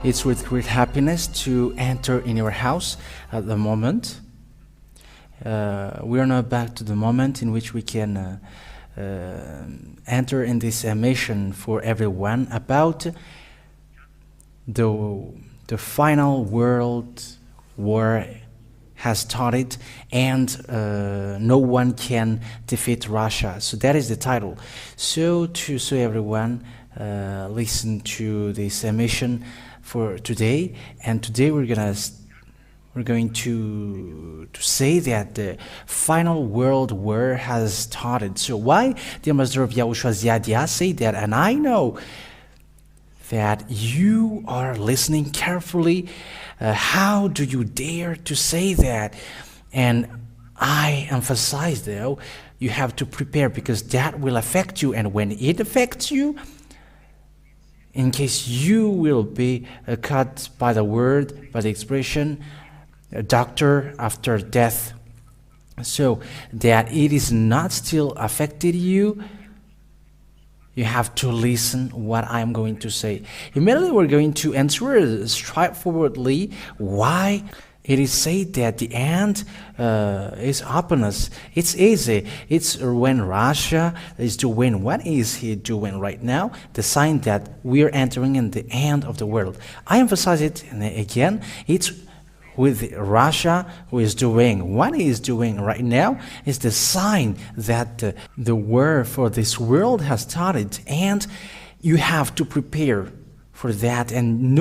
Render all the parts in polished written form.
It's with great happiness to enter in your house at the moment. We are now back to the moment in which we can enter in this mission for everyone about the final world war has started and no one can defeat Russia. So that is the title. So everyone listen to this mission for today, and today we're going to say that the final world war has started. So why the ambassador of YAHOSHUAH say that? And I know that you are listening carefully. How do you dare to say that? And I emphasize, though, you have to prepare, because that will affect you, and when it affects you, in case you will be cut by the word, by the expression, a doctor after death, so that it is not still affected you, you have to listen what I'm going to say. Immediately we're going to answer straightforwardly why it is said that the end is upon us. It's easy. It's when Russia is doing what is he doing right now, the sign that we are entering in the end of the world. I emphasize it again. It's with Russia who is doing what he is doing right now is the sign that the war for this world has started, and you have to prepare for that, and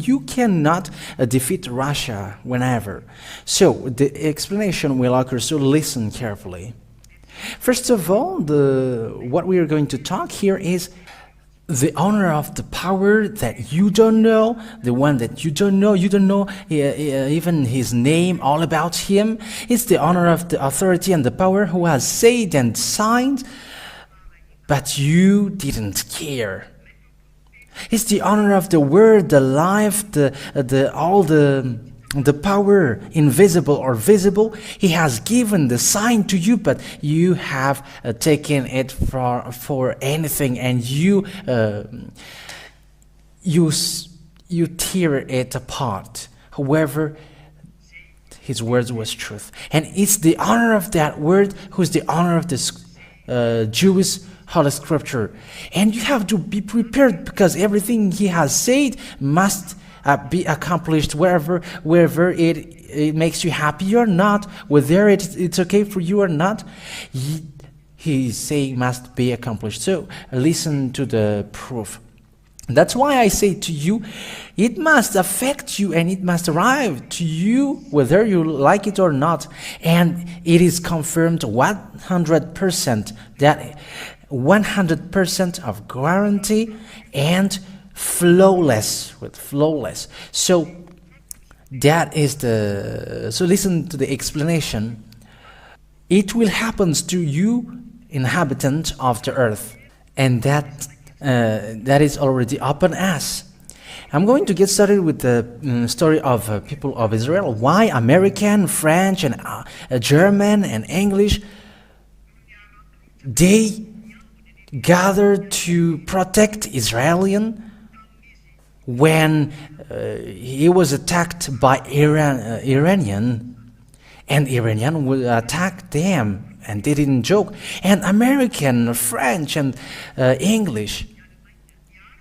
you cannot defeat Russia whenever. So the explanation will occur, so listen carefully. First of all, what we are going to talk here is the honor of the power that you don't know, the one that you don't know even his name, all about him. It's the honor of the authority and the power who has said and signed, but you didn't care. It's the honor of the word, the life, all the power, invisible or visible. He has given the sign to you, but you have taken it for anything, and you tear it apart. However, his words was truth, and it's the honor of that word who's the honor of this Jewish Holy Scripture, and you have to be prepared, because everything he has said must be accomplished wherever it makes you happy or not, whether it's okay for you or not. He's saying must be accomplished. So listen to the proof. That's why I say to you, it must affect you and it must arrive to you whether you like it or not. And it is confirmed 100% that 100% of guarantee and flawless. So that is so listen to the explanation. It will happen to you, inhabitant of the earth, and that is already upon us. I'm going to get started with the story of people of Israel. Why American, French, and German and English, they gathered to protect Israelian when he was attacked by Iranian, and Iranian would attack them, and they didn't joke. And American, French, and English,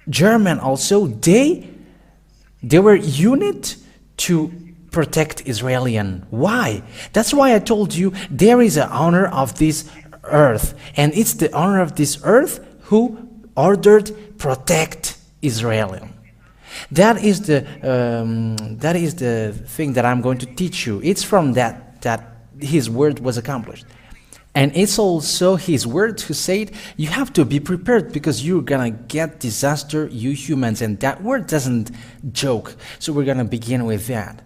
German also, they were unit to protect Israelian. Why? That's why I told you there is an honor of this earth, and it's the honor of this earth who ordered protect Israelian. That is the thing that I'm going to teach you. It's from that his word was accomplished. And it's also his word who said you have to be prepared, because you're gonna get disaster, you humans, and that word doesn't joke. So we're gonna begin with that.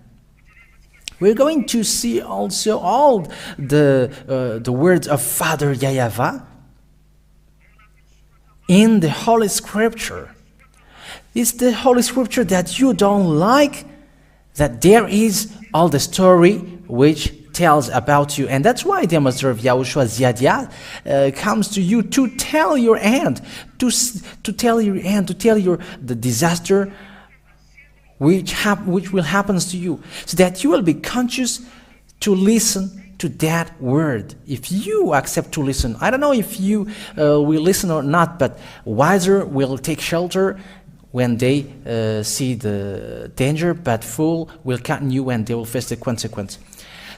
We're going to see also all the words of Father Yahweh in the Holy Scripture. It's the Holy Scripture that you don't like, that there is all the story which tells about you. And that's why the ambassador of YAHOSHUAH comes to you to tell your end, to tell your end, to tell your the disaster which will happen to you, so that you will be conscious to listen to that word. If you accept to listen, I don't know if you will listen or not, but wiser will take shelter when they see the danger, but fool will continue when they will face the consequence.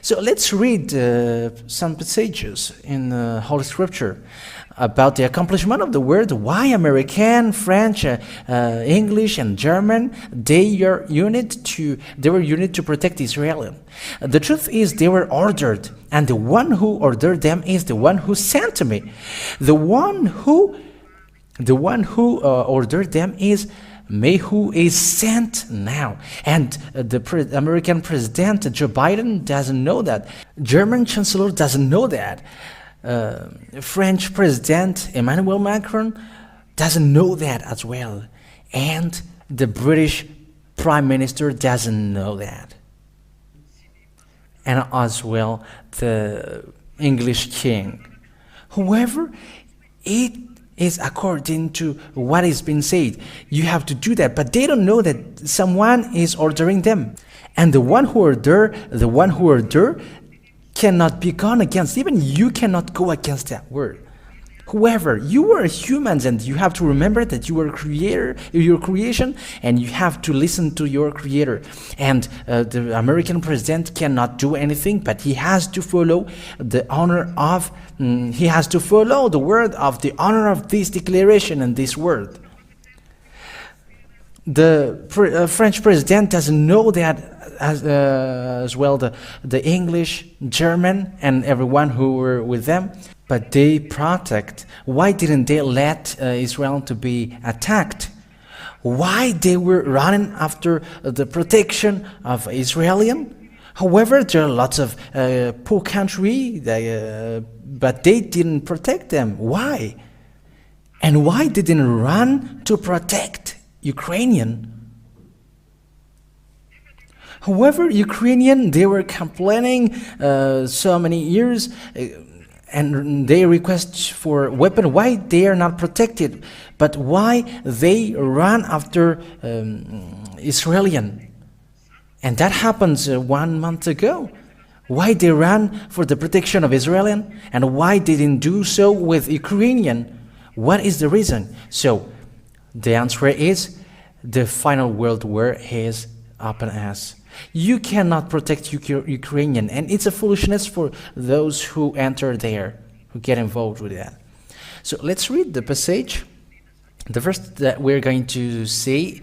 So let's read some passages in Holy Scripture about the accomplishment of the word. Why American, French, English, and German they were united to protect Israel. The truth is they were ordered, and the one who ordered them is the one who sent me. The one who ordered them is me, who is sent now. And the American President Joe Biden doesn't know that. German Chancellor doesn't know that. French President Emmanuel Macron doesn't know that as well. And the British Prime Minister doesn't know that. And as well the English King. However, it is according to what is being said. You have to do that, but they don't know that someone is ordering them. And the one who ordered cannot be gone against. Even you cannot go against that word. Whoever, you are humans, and you have to remember that you are your creation, and you have to listen to your creator. And the American president cannot do anything, but he has to follow the honor of, he has to follow the word of the honor of this declaration and this word. The French president doesn't know that as well the English, German, and everyone who were with them, but they protect. Why didn't they let Israel to be attacked? Why they were running after the protection of Israelian? However, there are lots of poor country, but they didn't protect them. Why? And why they didn't run to protect Ukrainian? However, Ukrainian, they were complaining so many years, and they request for weapon. Why they are not protected? But why they run after Israelian? And that happens 1 month ago. Why they ran for the protection of Israelian, and why they didn't do so with Ukrainian? What is the reason? So the answer is the final world war is upon us. You cannot protect Ukrainian, and it's a foolishness for those who enter there, who get involved with that. So let's read the passage. The verse that we're going to see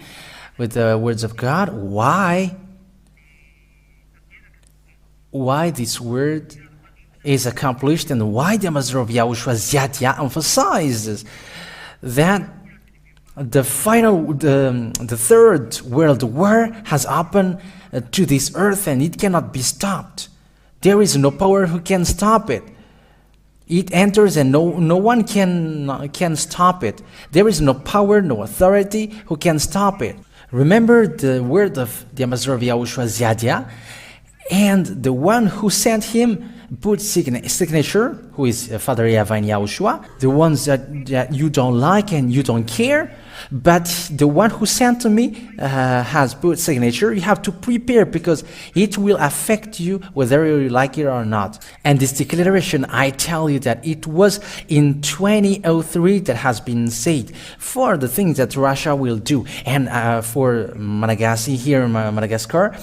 with the words of God, why this word is accomplished, and why the Master of YAHOSHUAH emphasizes that the third world war has happened to this earth, and it cannot be stopped. There is no power who can stop it. It enters, and no one can stop it. There is no power, no authority who can stop it. Remember the word of the Master of YAHOSHUAH, and the one who sent him put signature, who is Father Yahweh YAHOSHUAH, the ones that you don't like and you don't care, but the one who sent to me has put signature. You have to prepare, because it will affect you whether you like it or not. And this declaration, I tell you that it was in 2003 that has been said for the things that Russia will do. And for Malagasy, here in Madagascar,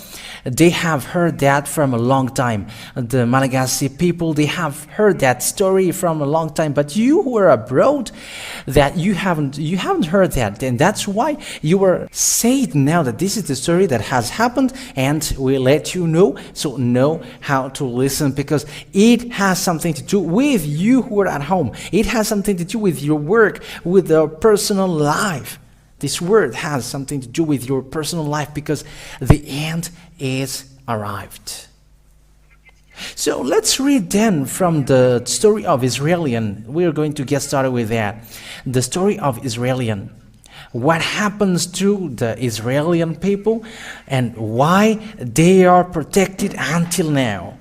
they have heard that from a long time. The Malagasy people, they have heard that story from a long time, but you who are abroad, that you haven't heard that. And that's why you are said now that this is the story that has happened, and we let you know, so know how to listen, because it has something to do with you who are at home. It has something to do with your work, with your personal life. This word has something to do with your personal life, because the end is arrived. So let's read then from the story of Israelian. We are going to get started with that. The story of Israelian. What happens to the Israeli people, and why they are protected until now.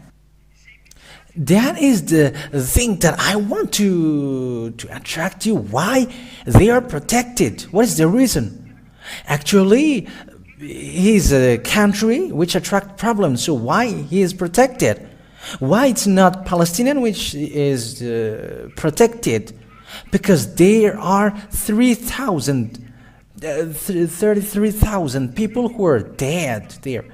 That is the thing that I want to attract you. Why they are protected? What is the reason? Actually, he's a country which attract problems. So why he is protected? Why it's not Palestinian which is protected? Because there are 33,000 people who are dead there.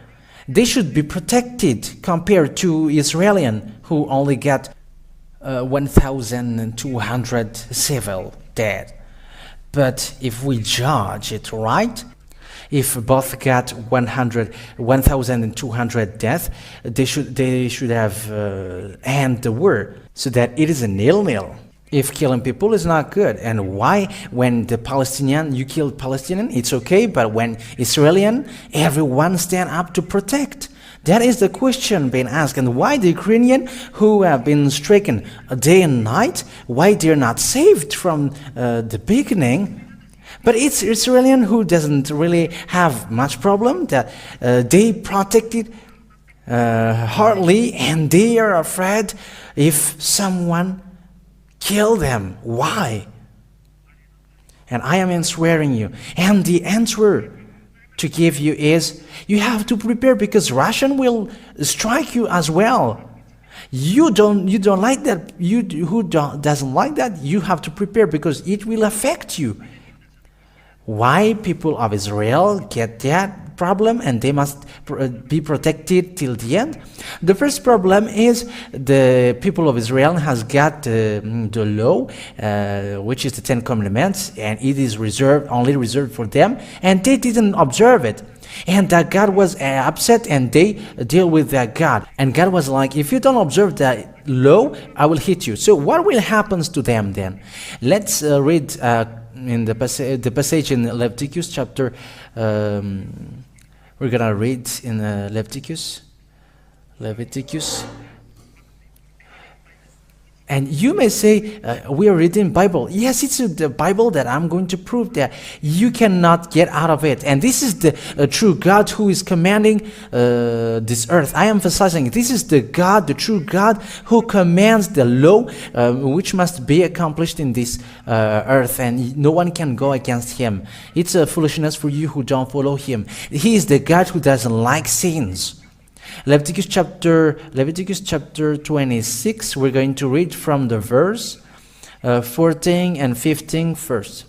They should be protected compared to Israelian who only get 1,200 civil dead. But if we judge it right, if both got 1,200 deaths, they should have end the war, so that it is a nil-nil. If killing people is not good, and why when the Palestinian, you kill Palestinian, it's okay, but when Israelian, everyone stand up to protect. That is the question being asked. And why the Ukrainian who have been stricken day and night, why they're not saved from the beginning? But it's Israelian who doesn't really have much problem, that they protected hardly, and they are afraid if someone kill them. Why? And I am answering you. And the answer to give you is, you have to prepare, because Russian will strike you as well. You don't like that. Doesn't like that, you have to prepare, because it will affect you. Why people of Israel get that problem and they must be protected till the end? The first problem is the people of Israel has got the law, which is the 10 Commandments, and it is only reserved for them, and they didn't observe it. And that God was upset, and they deal with that God. And God was like, if you don't observe that law, I will hit you. So what will happen to them then? Let's read in the passage in Leviticus chapter, we're gonna read in Leviticus. And you may say, we are reading Bible. Yes, it's the Bible that I'm going to prove that you cannot get out of it. And this is the true God who is commanding this earth. I am emphasizing, this is the God, the true God, who commands the law, which must be accomplished in this earth. And no one can go against him. It's a foolishness for you who don't follow him. He is the God who doesn't like sins. Leviticus chapter 26, we're going to read from the verse 14 and 15 first.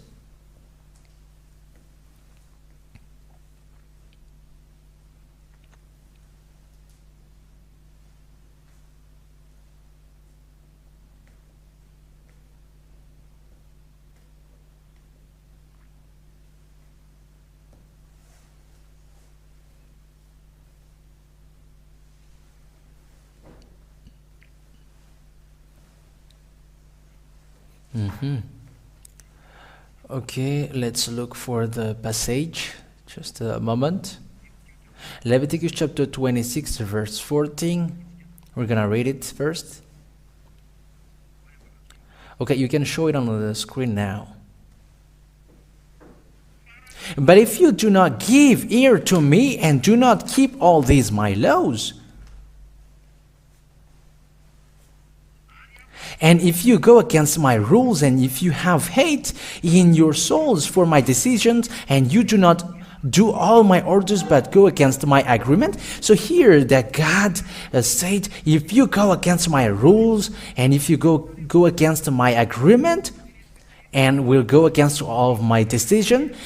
Okay, let's look for the passage. Just a moment. Leviticus chapter 26, verse 14. We're gonna read it first. Okay, you can show it on the screen now. But if you do not give ear to me and do not keep all these my laws, and if you go against my rules, and if you have hate in your souls for my decisions, and you do not do all my orders but go against my agreement. So here that God said, if you go against my rules, and if you go against my agreement, and will go against all of my decision,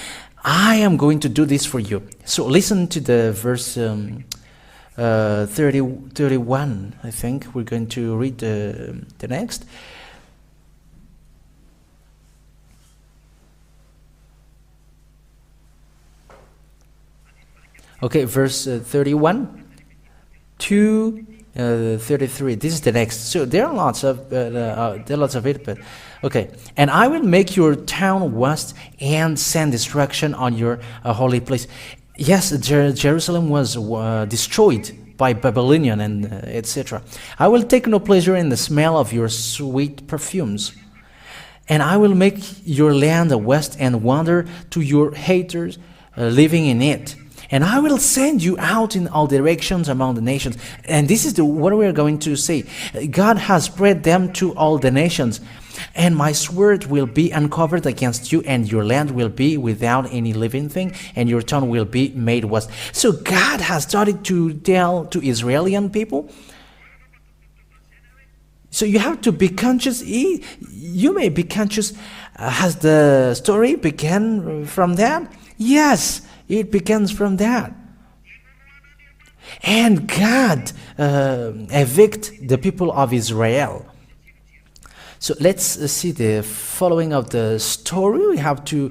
I am going to do this for you. So listen to the verse 31, I think. We're going to read the next. Okay, verse 31 to 33. This is the next. So there are lots of it, but okay. And I will make your town waste and send destruction on your holy place. Yes, Jerusalem was destroyed by Babylonian and etc. I will take no pleasure in the smell of your sweet perfumes. And I will make your land a waste and wander to your haters living in it. And I will send you out in all directions among the nations. And this is what we are going to say. God has spread them to all the nations. And my sword will be uncovered against you, and your land will be without any living thing, and your town will be made waste. So God has started to tell to Israeli people. So you have to be conscious. You may be conscious. Has the story began from that? Yes, it begins from that. And God evict the people of Israel. So let's see the following of the story. We have to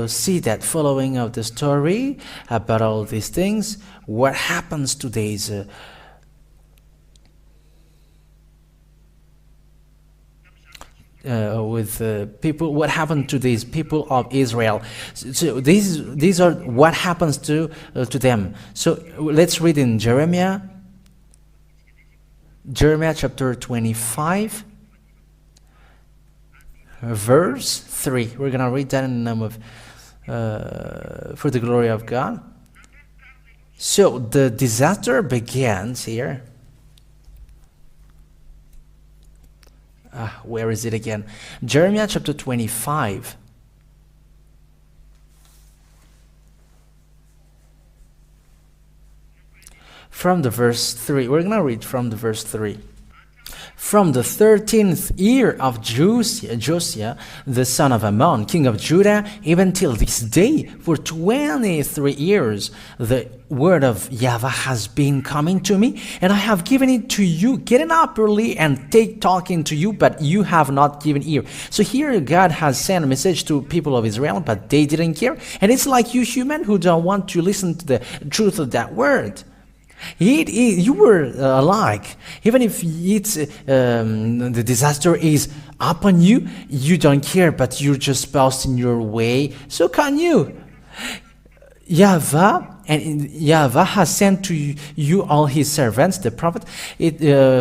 see that following of the story about all these things. What happens to these with people? What happened to these people of Israel? So these are what happens to them. So let's read in Jeremiah chapter 25. Verse 3. We're going to read that in the name of for the glory of God. So the disaster begins here. Where is it again? Jeremiah chapter 25. From the verse 3. We're going to read from the verse 3. From the 13th year of Josiah, the son of Ammon, king of Judah, even till this day, for 23 years, the word of Yahweh has been coming to me, and I have given it to you, getting up early and talking to you, but you have not given ear. So here God has sent a message to people of Israel, but they didn't care. And it's like you human who don't want to listen to the truth of that word. You were alike. Even if it's the disaster is upon you, you don't care, but you're just passing your way. So can you? Yahweh has sent to you all his servants, the prophet.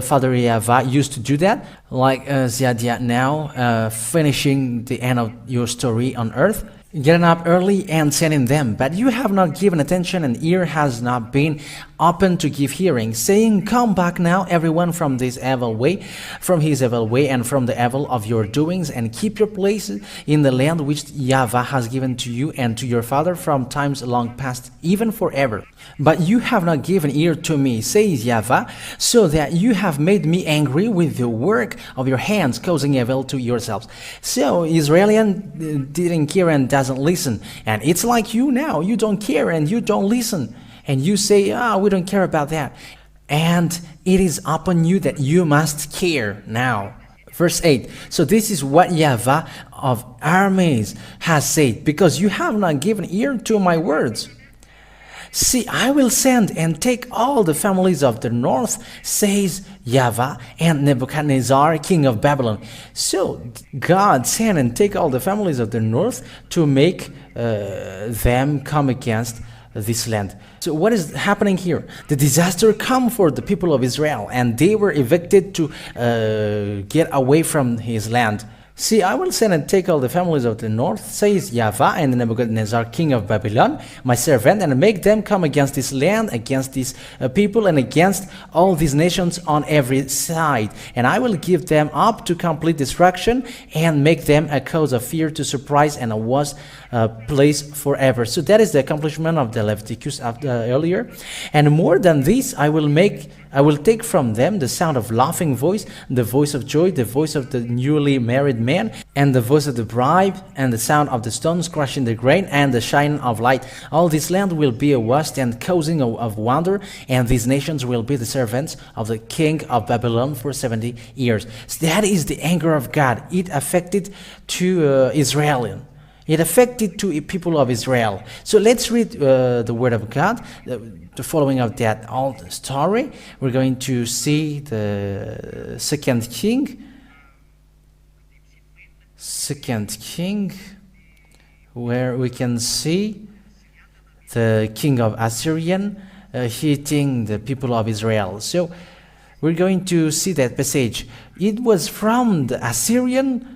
Father Yahweh used to do that, like Ziadia now, finishing the end of your story on earth. Getting up early and sending them, but you have not given attention, and ear has not been open to give hearing, saying, come back now, everyone, from this evil way, from his evil way, and from the evil of your doings, and keep your place in the land which Yahweh has given to you and to your father from times long past, even forever. But you have not given ear to me, says Yahweh, so that you have made me angry with the work of your hands, causing evil to yourselves. So Israelian didn't care and doesn't listen. And it's like you now. You don't care and you don't listen. And you say, we don't care about that. And it is upon you that you must care now. Verse 8. So this is what Yahweh of armies has said, because you have not given ear to my words. See, I will send and take all the families of the north, says Yahweh, and Nebuchadnezzar, king of Babylon. So God sent and take all the families of the north to make them come against this land. So what is happening here? The disaster come for the people of Israel, and they were evicted to get away from his land. See, I will send and take all the families of the north, says Yahweh, and Nebuchadnezzar, king of Babylon, my servant, and make them come against this land, against these people, and against all these nations on every side. And I will give them up to complete destruction, and make them a cause of fear, to surprise, and a worse place forever. So that is the accomplishment of the Leviticus earlier. And more than this, I will take from them the sound of laughing voice, the voice of joy, the voice of the newly married man, and the voice of the bride, and the sound of the stones crushing the grain, and the shining of light. All this land will be a waste and causing of wonder, and these nations will be the servants of the king of Babylon for 70 years. So that is the anger of God. It affected to Israel. It affected to people of Israel. So let's read the word of God. The following of that old story, we're going to see the second king, where we can see the king of Assyrian hitting the people of Israel. So we're going to see that passage. It was from the Assyrian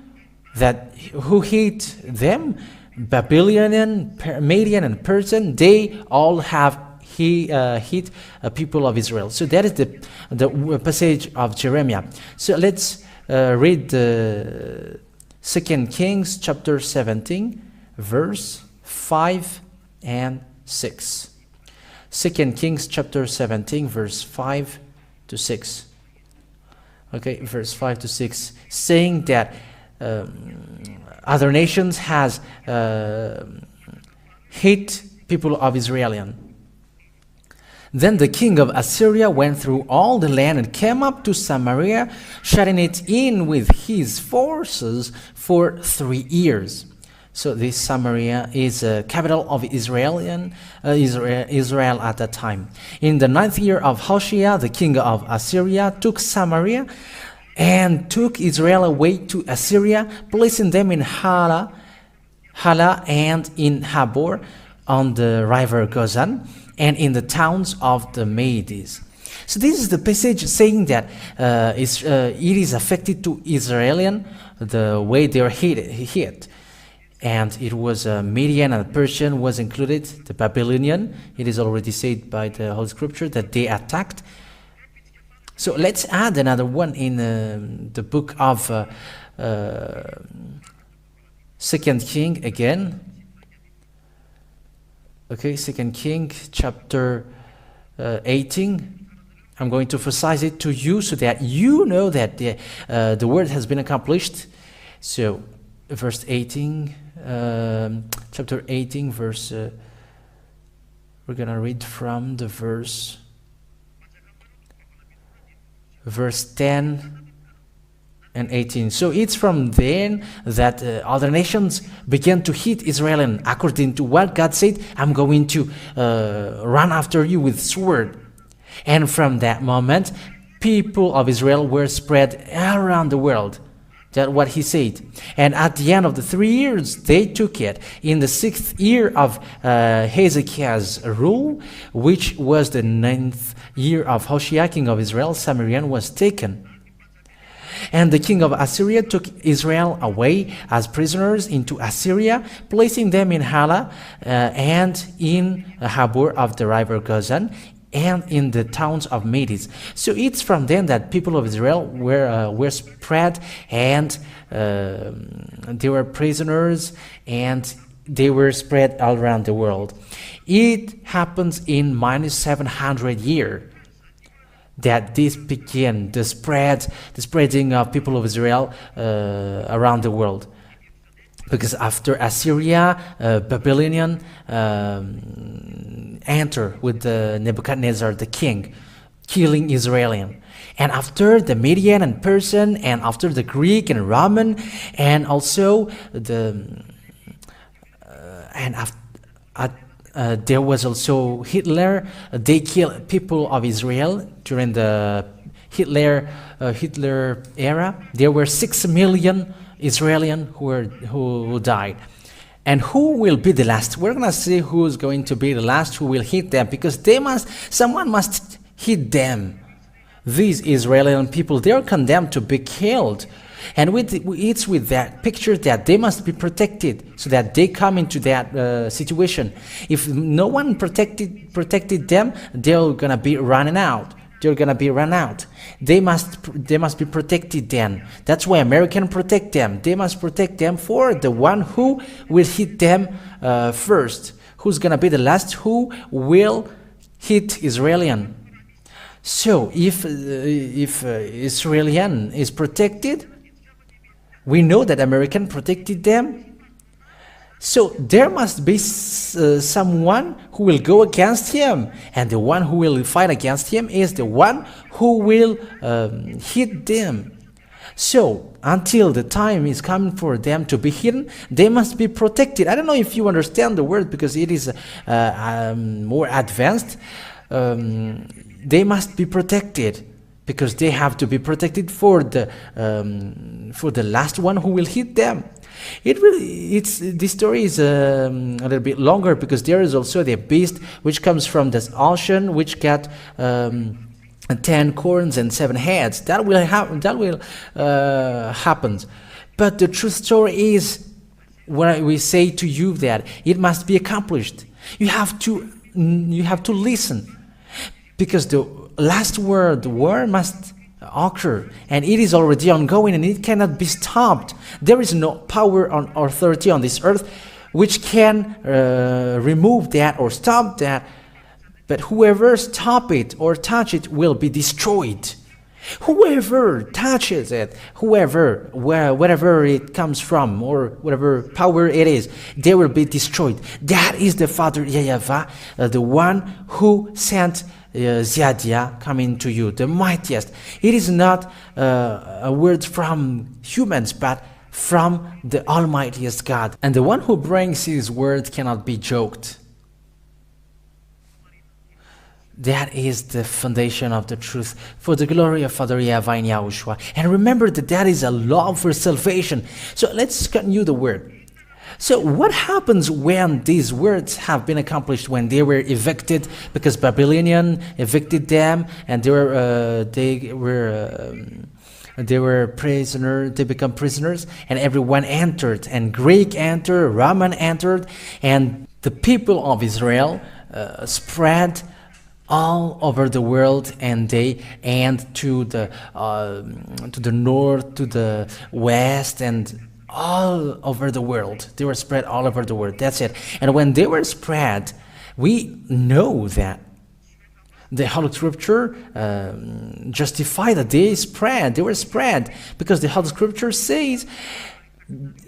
who hit them, Babylonian, Median, and Persian, they all have hit people of Israel. So that is the passage of Jeremiah. So let's read the 2 Kings chapter 17, verse 5 and 6. 2 Kings chapter 17, verse 5 to 6. Okay, verse 5 to 6, saying that other nations has hit people of Israel. Then the king of Assyria went through all the land and came up to Samaria, shutting it in with his forces for 3 years. So this Samaria is a capital of Israel at that time. In the 9th year of YAHOSHUAH, the king of Assyria took Samaria and took Israel away to Assyria, placing them in Hala and in Habor on the river Gozan, and in the towns of the Medes. So this is the passage saying that it is affected to Israelian, the way they are hit. And it was Median and Persian was included, the Babylonian. It is already said by the Holy Scripture that they attacked. So let's add another one in the book of 2 King again. Okay, 2 King chapter 18. I'm going to emphasize it to you so that you know that the word has been accomplished. So verse 18, chapter 18, verse, we're going to read from the verse 10 and 18. So it's from then that other nations began to hit Israel, and according to what God said, I'm going to run after you with sword. And from that moment, people of Israel were spread around the world. That's what he said. And at the end of the 3 years, they took it. In the 6th year of Hezekiah's rule, which was the 9th year of YAHOSHUAH, king of Israel, Samaria was taken. And the king of Assyria took Israel away as prisoners into Assyria, placing them in Hala and in Habor of the river Gozan, and in the towns of Medes. So it's from then that people of Israel were spread, and they were prisoners, and they were spread all around the world. It happens in minus 700 years that this began, the spreading of people of Israel around the world. Because after Assyria, Babylonian enter with Nebuchadnezzar the king, killing Israelian. And after the Median and Persian, and after the Greek and Roman, and also there was also Hitler. They killed people of Israel during the Hitler era. There were 6 million Israelis who died. And who will be the last? We're gonna see who's going to be the last who will hit them, because someone must hit them. These Israeli people, they are condemned to be killed. And it's with that picture that they must be protected, so that they come into that situation. If no one protected them, they're gonna be running out. They're gonna be run out. They must be protected then. That's why Americans protect them. They must protect them for the one who will hit them first. Who's gonna be the last who will hit Israelian? So if Israelian is protected, we know that American protected them. So there must be someone who will go against him, and the one who will fight against him is the one who will hit them. So until the time is coming for them to be hidden, they must be protected. I don't know if you understand the word, because it is more advanced. They must be protected, because they have to be protected for the last one who will hit them. This story is a little bit longer, because there is also the beast which comes from this ocean, which got 10 corns and 7 heads. That will happen. But the true story is when we say to you that it must be accomplished, you have to listen, because the last word, the war must occur, and it is already ongoing, and it cannot be stopped. There is no power or authority on this earth which can remove that or stop that, but whoever stop it or touch it will be destroyed. Whoever touches it, wherever it comes from, or whatever power it is, they will be destroyed. That is the Father YAHOSHUAH, the one who sent Ziadia coming to you, the mightiest. It is not a word from humans, but from the Almightiest God. And the one who brings his word cannot be joked. That is the foundation of the truth, for the glory of Father YAHOVAH and YAHOSHUAH. And remember that is a law for salvation. So let's continue the word. So what happens when these words have been accomplished, when they were evicted, because Babylonian evicted them, and they were prisoners, they become prisoners, and everyone entered, and Greek entered, Roman entered, and the people of Israel spread all over the world, and to the north, to the west, and all over the world. They were spread all over the world. That's it. And when they were spread, we know that the Holy Scripture justify that they were spread, because the Holy Scripture says,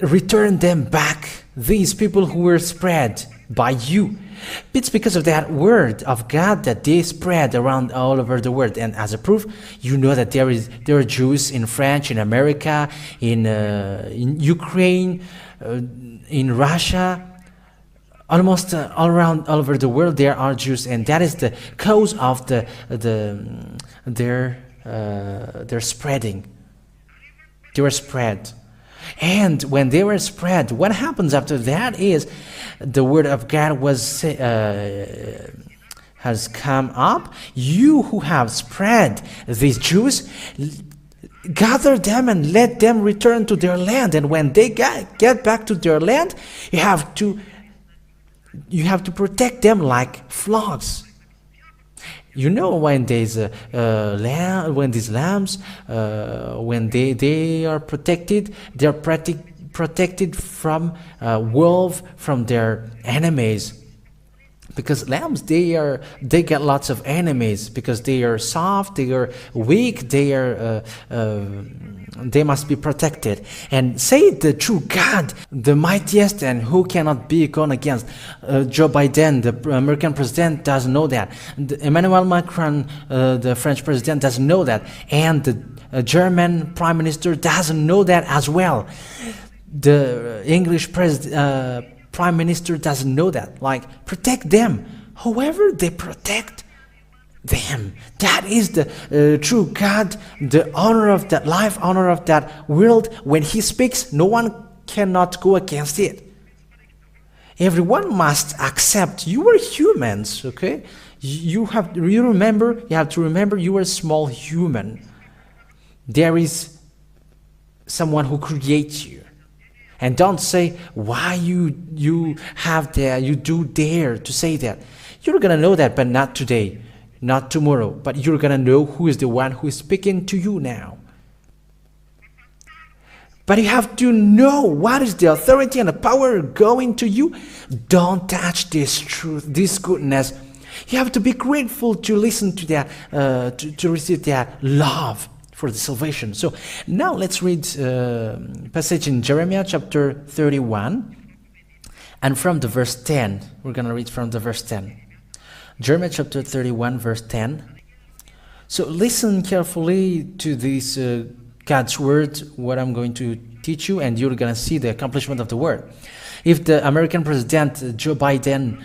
return them back, these people who were spread by you. It's because of that word of God that they spread around all over the world. And as a proof, you know that there are Jews in France, in America, in Ukraine, in Russia, almost all over the world there are Jews, and that is the cause of their spreading. They were spread. And when they were spread, what happens after that is the word of God has come up. You who have spread these Jews, gather them and let them return to their land. And when they get back to their land, you have to protect them like flocks. You know, when there's when these lambs, when they are protected, they are protected from wolves, from their enemies. Because lambs, they get lots of enemies, because they are soft, they are weak, they must be protected. And say the true God, the mightiest, and who cannot be gone against. Joe Biden, the American president, doesn't know that. Emmanuel Macron, the French president, doesn't know that. And the German prime minister doesn't know that as well. The English prime minister doesn't know that. Like, protect them. However, they protect them. That is the true God, the honor of that life, honor of that world. When he speaks, no one cannot go against it. Everyone must accept. You are humans, okay? You have to remember you are a small human. There is someone who creates you. And don't say why you do dare to say that. You're gonna know that, but not today, not tomorrow. But you're gonna know who is the one who is speaking to you now. But you have to know what is the authority and the power going to you. Don't touch this truth, this goodness. You have to be grateful to listen to that, to receive that love for the salvation. So now let's read passage in Jeremiah chapter 31, and from the verse 10. We're going to read from the verse 10. Jeremiah chapter 31, verse 10. So listen carefully to this God's word, what I'm going to teach you, and you're going to see the accomplishment of the word. If the American president, Joe Biden,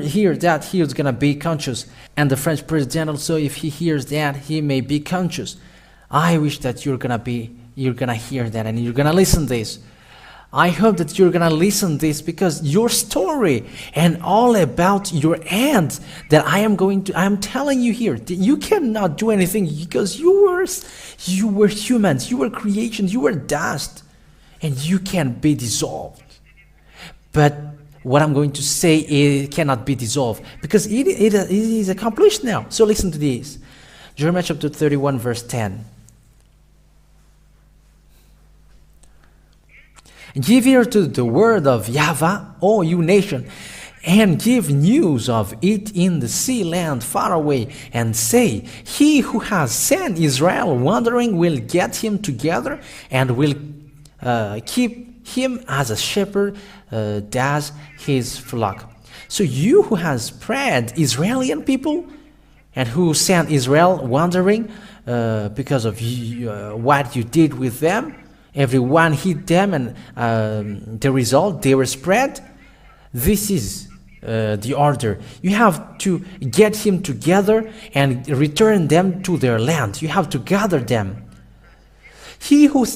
hears that, he is going to be conscious. And the French president also, if he hears that, he may be conscious. I wish that you're gonna hear that, and you're gonna listen this. I hope that you're gonna listen this, because your story and all about your end that I'm telling you here, that you cannot do anything, because you were humans, you were creations, you were dust, and you can be dissolved. But what I'm going to say, it cannot be dissolved because it is accomplished now. So listen to this. Jeremiah chapter 31 verse 10. Give ear to the word of Yahweh, O you nation, and give news of it in the sea land far away, and say, he who has sent Israel wandering will get him together, and will keep him as a shepherd does his flock. So you who has spread Israeli people, and who sent Israel wandering because of what you did with them, everyone hit them, and the result, they were spread. This is the order. You have to get him together and return them to their land. You have to gather them. He who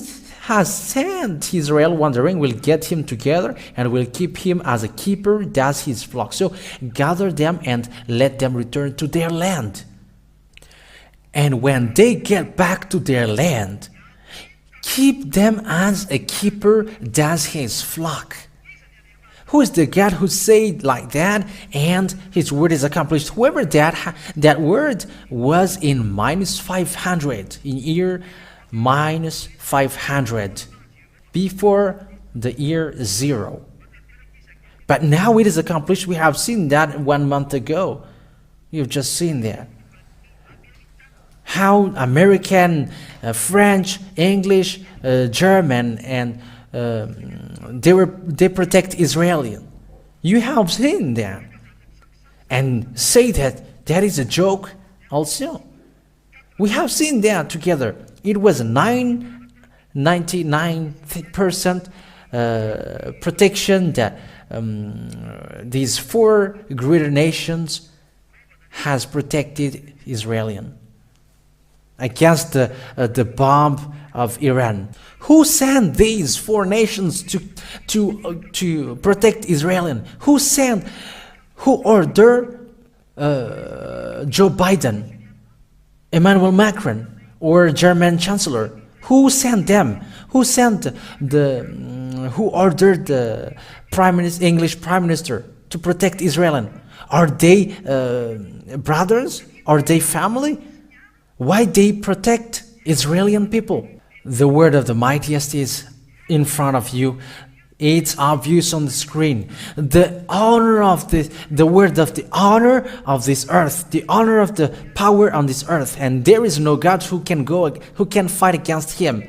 has sent Israel wandering will get him together and will keep him as a keeper does his flock. So gather them and let them return to their land. And when they get back to their land, keep them as a keeper does his flock. Who is the God who said like that and his word is accomplished? Whoever that word was in minus 500, in year minus 500, before the year 0. But now it is accomplished. We have seen that 1 month ago. You've just seen that. How American, French, English, German, and they protect Israeli. You have seen that, and say that is a joke. Also, we have seen that together. It was 99% protection that these 4 greater nations has protected Israeli against the bomb of Iran. Who sent these 4 nations to protect Israel? Who ordered Joe Biden, Emmanuel Macron, or German Chancellor? Who sent them? Who ordered the English Prime Minister to protect Israel? Are they brothers? Are they family? Why they protect Israeli people? The word of the mightiest is in front of you. It's obvious on the screen. The honor of the word of the honor of this earth, the honor of the power on this earth, and there is no God who can fight against him.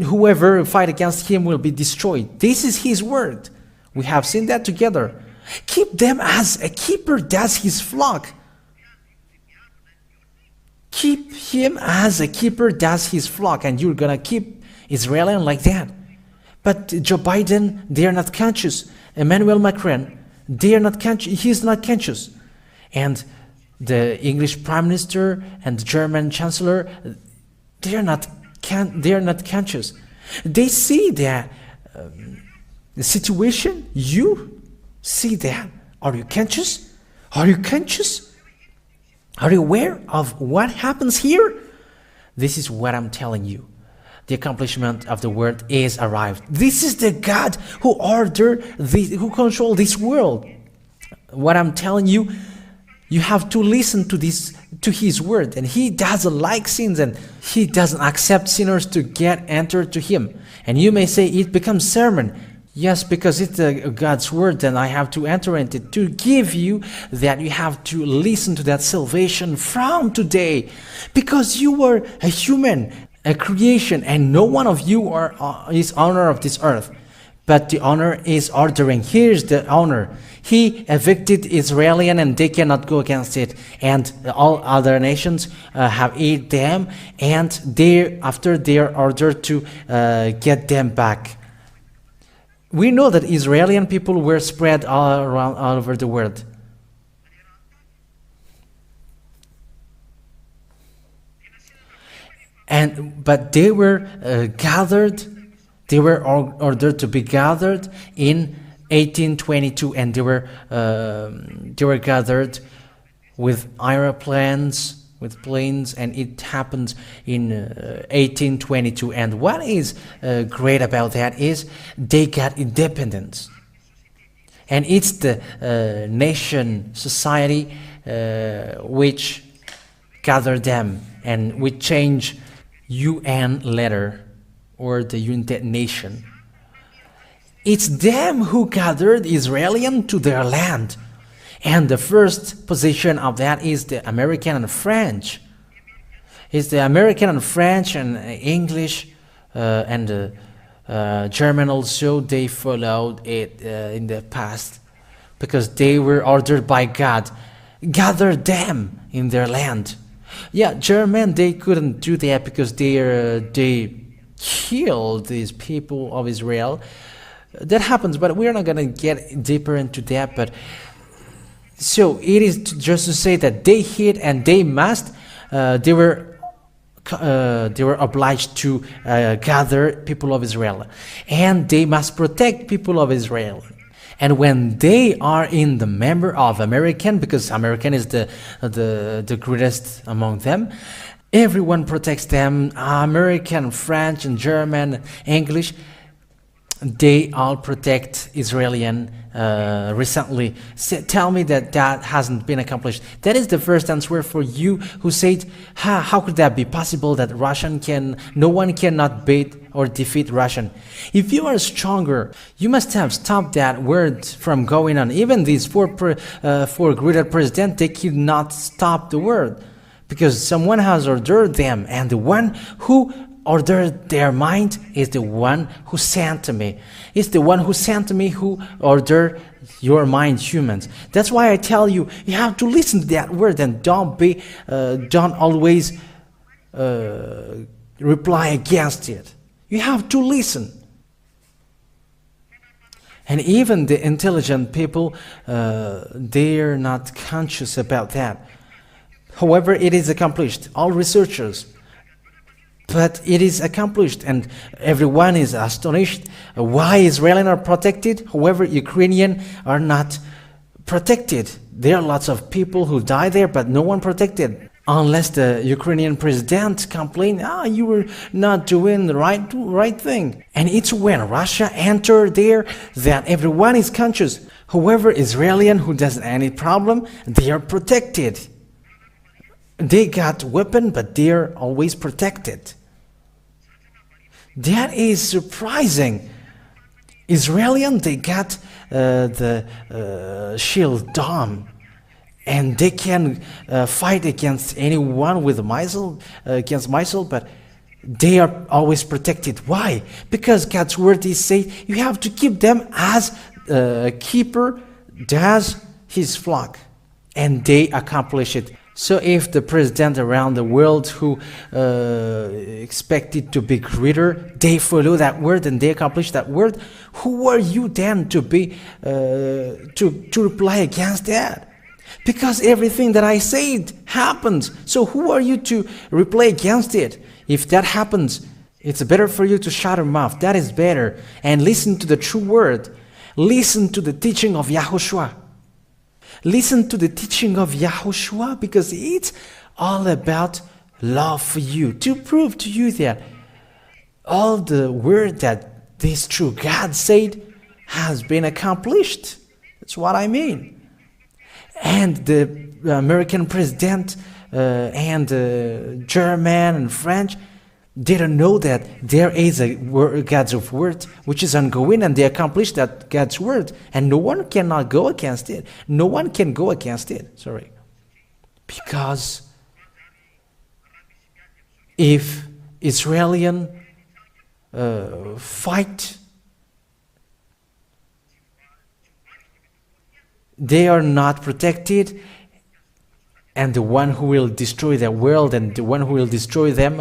Whoever fight against him will be destroyed. This is his word. We have seen that together. Keep them as a keeper does his flock. Keep him as a keeper does his flock, and you're gonna keep Israel like that. But Joe Biden, they are not conscious. Emmanuel Macron, they are not conscious. He's not conscious. And the English Prime Minister and the German Chancellor, they are not conscious. They see that the situation. You see that. Are you conscious? Are you conscious? Are you aware of what happens here? This is what I'm telling you. The accomplishment of the word is arrived. This is the God who who controls this world. What I'm telling you, you have to listen to his word, and he doesn't like sins, and he doesn't accept sinners to enter to him. And you may say it becomes sermon. Yes, because it's God's word, and I have to enter into it to give you that you have to listen to that salvation from today, because you are a human, a creation, and no one of you is owner of this earth. But the owner is ordering. Here's the owner. He evicted Israeli, and they cannot go against it. And all other nations have eaten them, and after they are ordered to get them back. We know that Israeli people were spread all over the world. But they were gathered. They were ordered to be gathered in 1822, and they were gathered with aeroplanes, with planes, and it happened in 1822. And what is great about that is they got independence. And it's the nation society which gather them and we change UN letter or the United Nation. It's them who gathered Israelian to their land. And the first position of that is the American and French. It's the American and French and English and German also. They followed it in the past because they were ordered by God. Gather them in their land. Yeah, German, they couldn't do that because they killed these people of Israel. That happens, but we're not going to get deeper into that. But so it is just to say that they hid and they must. They were obliged to gather people of Israel, and they must protect people of Israel. And when they are in the member of American, because American is the greatest among them, everyone protects them. American, French, and German, English. They all protect Israelian recently. Tell me that hasn't been accomplished. That is the first answer for you who said, how could that be possible that no one cannot beat or defeat Russian? If you are stronger, you must have stopped that word from going on. Even these four great presidents, they could not stop the word because someone has ordered them, and the one who ordered their mind is the one who sent me. It's the one who sent me who ordered your mind, humans. That's why I tell you, you have to listen to that word and don't always reply against it. You have to listen. And even the intelligent people, they're not conscious about that. However, it is accomplished. All researchers. But it is accomplished, and everyone is astonished why Israelis are protected. However, Ukrainian are not protected. There are lots of people who die there, but no one protected. Unless the Ukrainian president complained, you were not doing the right thing. And it's when Russia entered there that everyone is conscious. However, Israelis who doesn't have any problem, they are protected. They got weapon, but they're always protected. That is surprising. Israelis, they got the shield dome, and they can fight against anyone with against missile, but they are always protected. Why? Because God's word is saying you have to keep them as a keeper does his flock, and they accomplish it. So if the president around the world who expected to be greater, they follow that word and they accomplish that word, who are you then to be to reply against that? Because everything that I said happens. So who are you to reply against it? If that happens, it's better for you to shut your mouth. That is better. And listen to the true word. Listen to the teaching of YAHOSHUAH. Listen to the teaching of YAHOSHUAH, because it's all about love for you, to prove to you that all the word that this true God said has been accomplished. That's what I mean. And the American president and German and French, they don't know that there is a God's word which is ongoing, and they accomplish that God's word, and no one cannot go against it. No one can go against it. Sorry, because if Israelis fight, they are not protected. And the one who will destroy the world and the one who will destroy them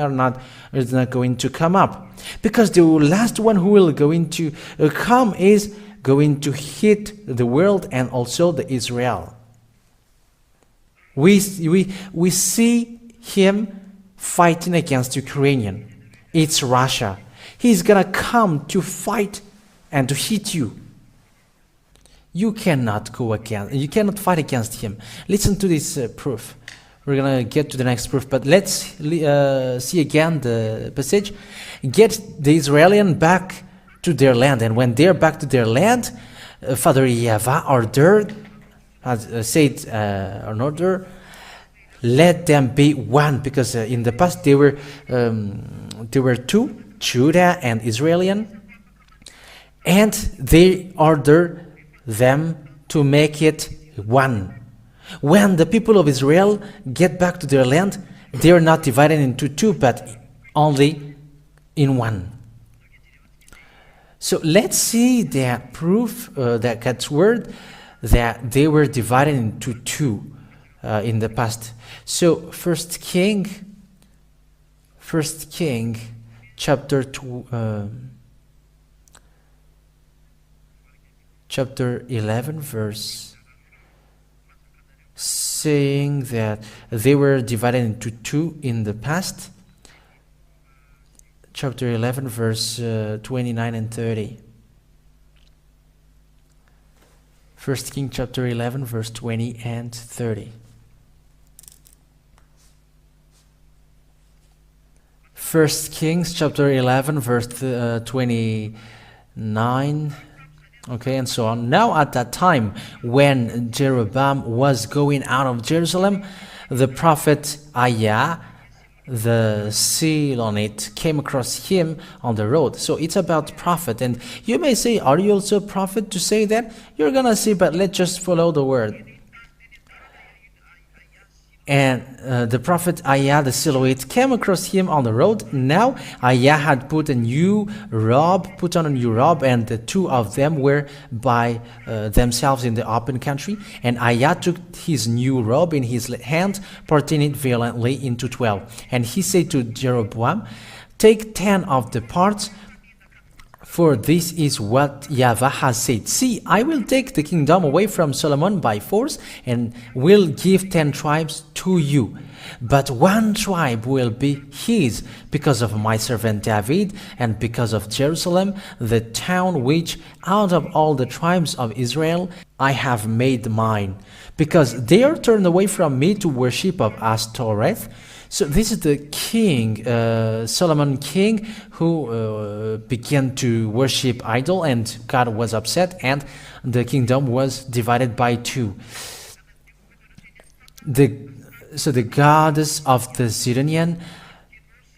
is not going to come up. Because the last one who will going to come is going to hit the world and also the Israel. We see him fighting against Ukrainian. It's Russia. He's going to come to fight and to hit you. You cannot fight against him. Listen to this proof. We're going to get to the next proof, but let's see again the passage. Get the Israelis back to their land, and when they're back to their land, Father Yahweh ordered, said an order, let them be one, because in the past they were two, Judah and Israelian, and they ordered them to make it one. When the people of Israel get back to their land, they are not divided into two, but only in one. So let's see that proof, that God's word, that they were divided into two in the past. So First King, chapter 11, verse, saying that they were divided into two in the past. Chapter 11, verse 29 and 30. First King chapter 11, verse 20 and 30. First Kings chapter 11, verse 29, okay, and so on. Now at that time, when Jeroboam was going out of Jerusalem, the prophet Ayah, the Silonite, came across him on the road. So it's about prophet. And you may say, are you also a prophet to say that? You're gonna see, but let's just follow the word. And the prophet Ayah the Silonite came across him on the road. Now Ayah had put on a new robe, and the two of them were by themselves in the open country. And Ayah took his new robe in his hand, parting it violently into 12. And he said to Jeroboam, take 10 of the parts, for this is what Yahweh has said. See, I will take the kingdom away from Solomon by force, and will give 10 tribes to you. But one tribe will be his, because of my servant David, and because of Jerusalem, the town which out of all the tribes of Israel I have made mine, because they are turned away from me to worship of Ashtoreth. So this is the king, Solomon king, who began to worship idol, and God was upset, and the kingdom was divided by two. So the goddess of the Zidonian,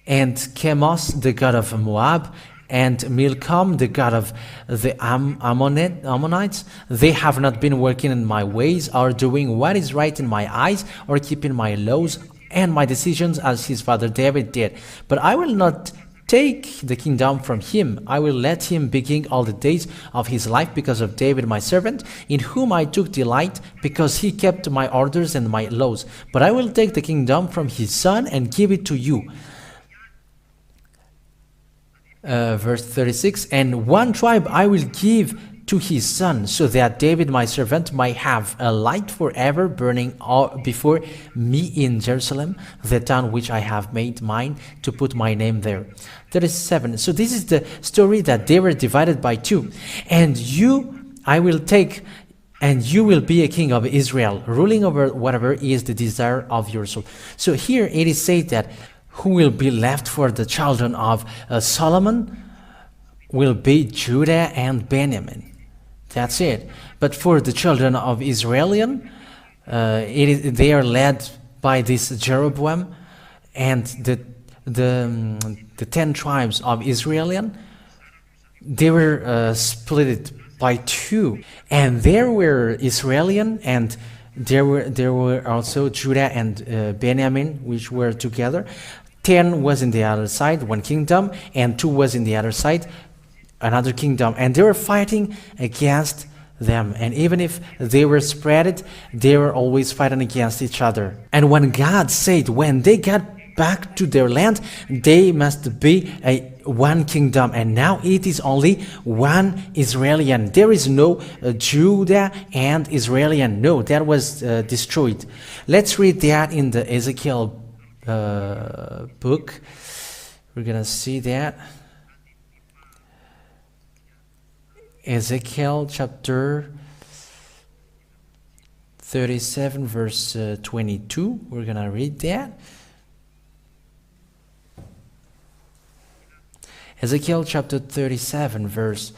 and Chemosh, the god of Moab, and Milcom, the god of the Ammonites, they have not been working in my ways, or doing what is right in my eyes, or keeping my laws and my decisions as his father David did. But I will not take the kingdom from him. I will let him be king all the days of his life, because of David my servant, in whom I took delight, because he kept my orders and my laws. But I will take the kingdom from his son and give it to you. Verse 36, and one tribe I will give to his son, so that David my servant might have a light forever burning before me in Jerusalem, the town which I have made mine, to put my name there. 37. So this is the story, that they were divided by two. And you I will take, and you will be a king of Israel, ruling over whatever is the desire of your soul. So here it is said that who will be left for the children of Solomon will be Judah and Benjamin. That's it. But for the children of Israelian, they are led by this Jeroboam, and the 10 tribes of Israelian, they were split by two, and there were Israelian, and there were also Judah and Benjamin, which were together. 10 was in the other side, one kingdom, and 2 was in the other side, another kingdom, and they were fighting against them. And even if they were spread, they were always fighting against each other. And when God said, when they got back to their land, they must be one kingdom, and now it is only one Israelian. There is no Judah and Israelian. No, that was destroyed. Let's read that in the Ezekiel book. We're gonna see that. Ezekiel chapter 37, verse 22. We're gonna read that. Ezekiel chapter 37, verse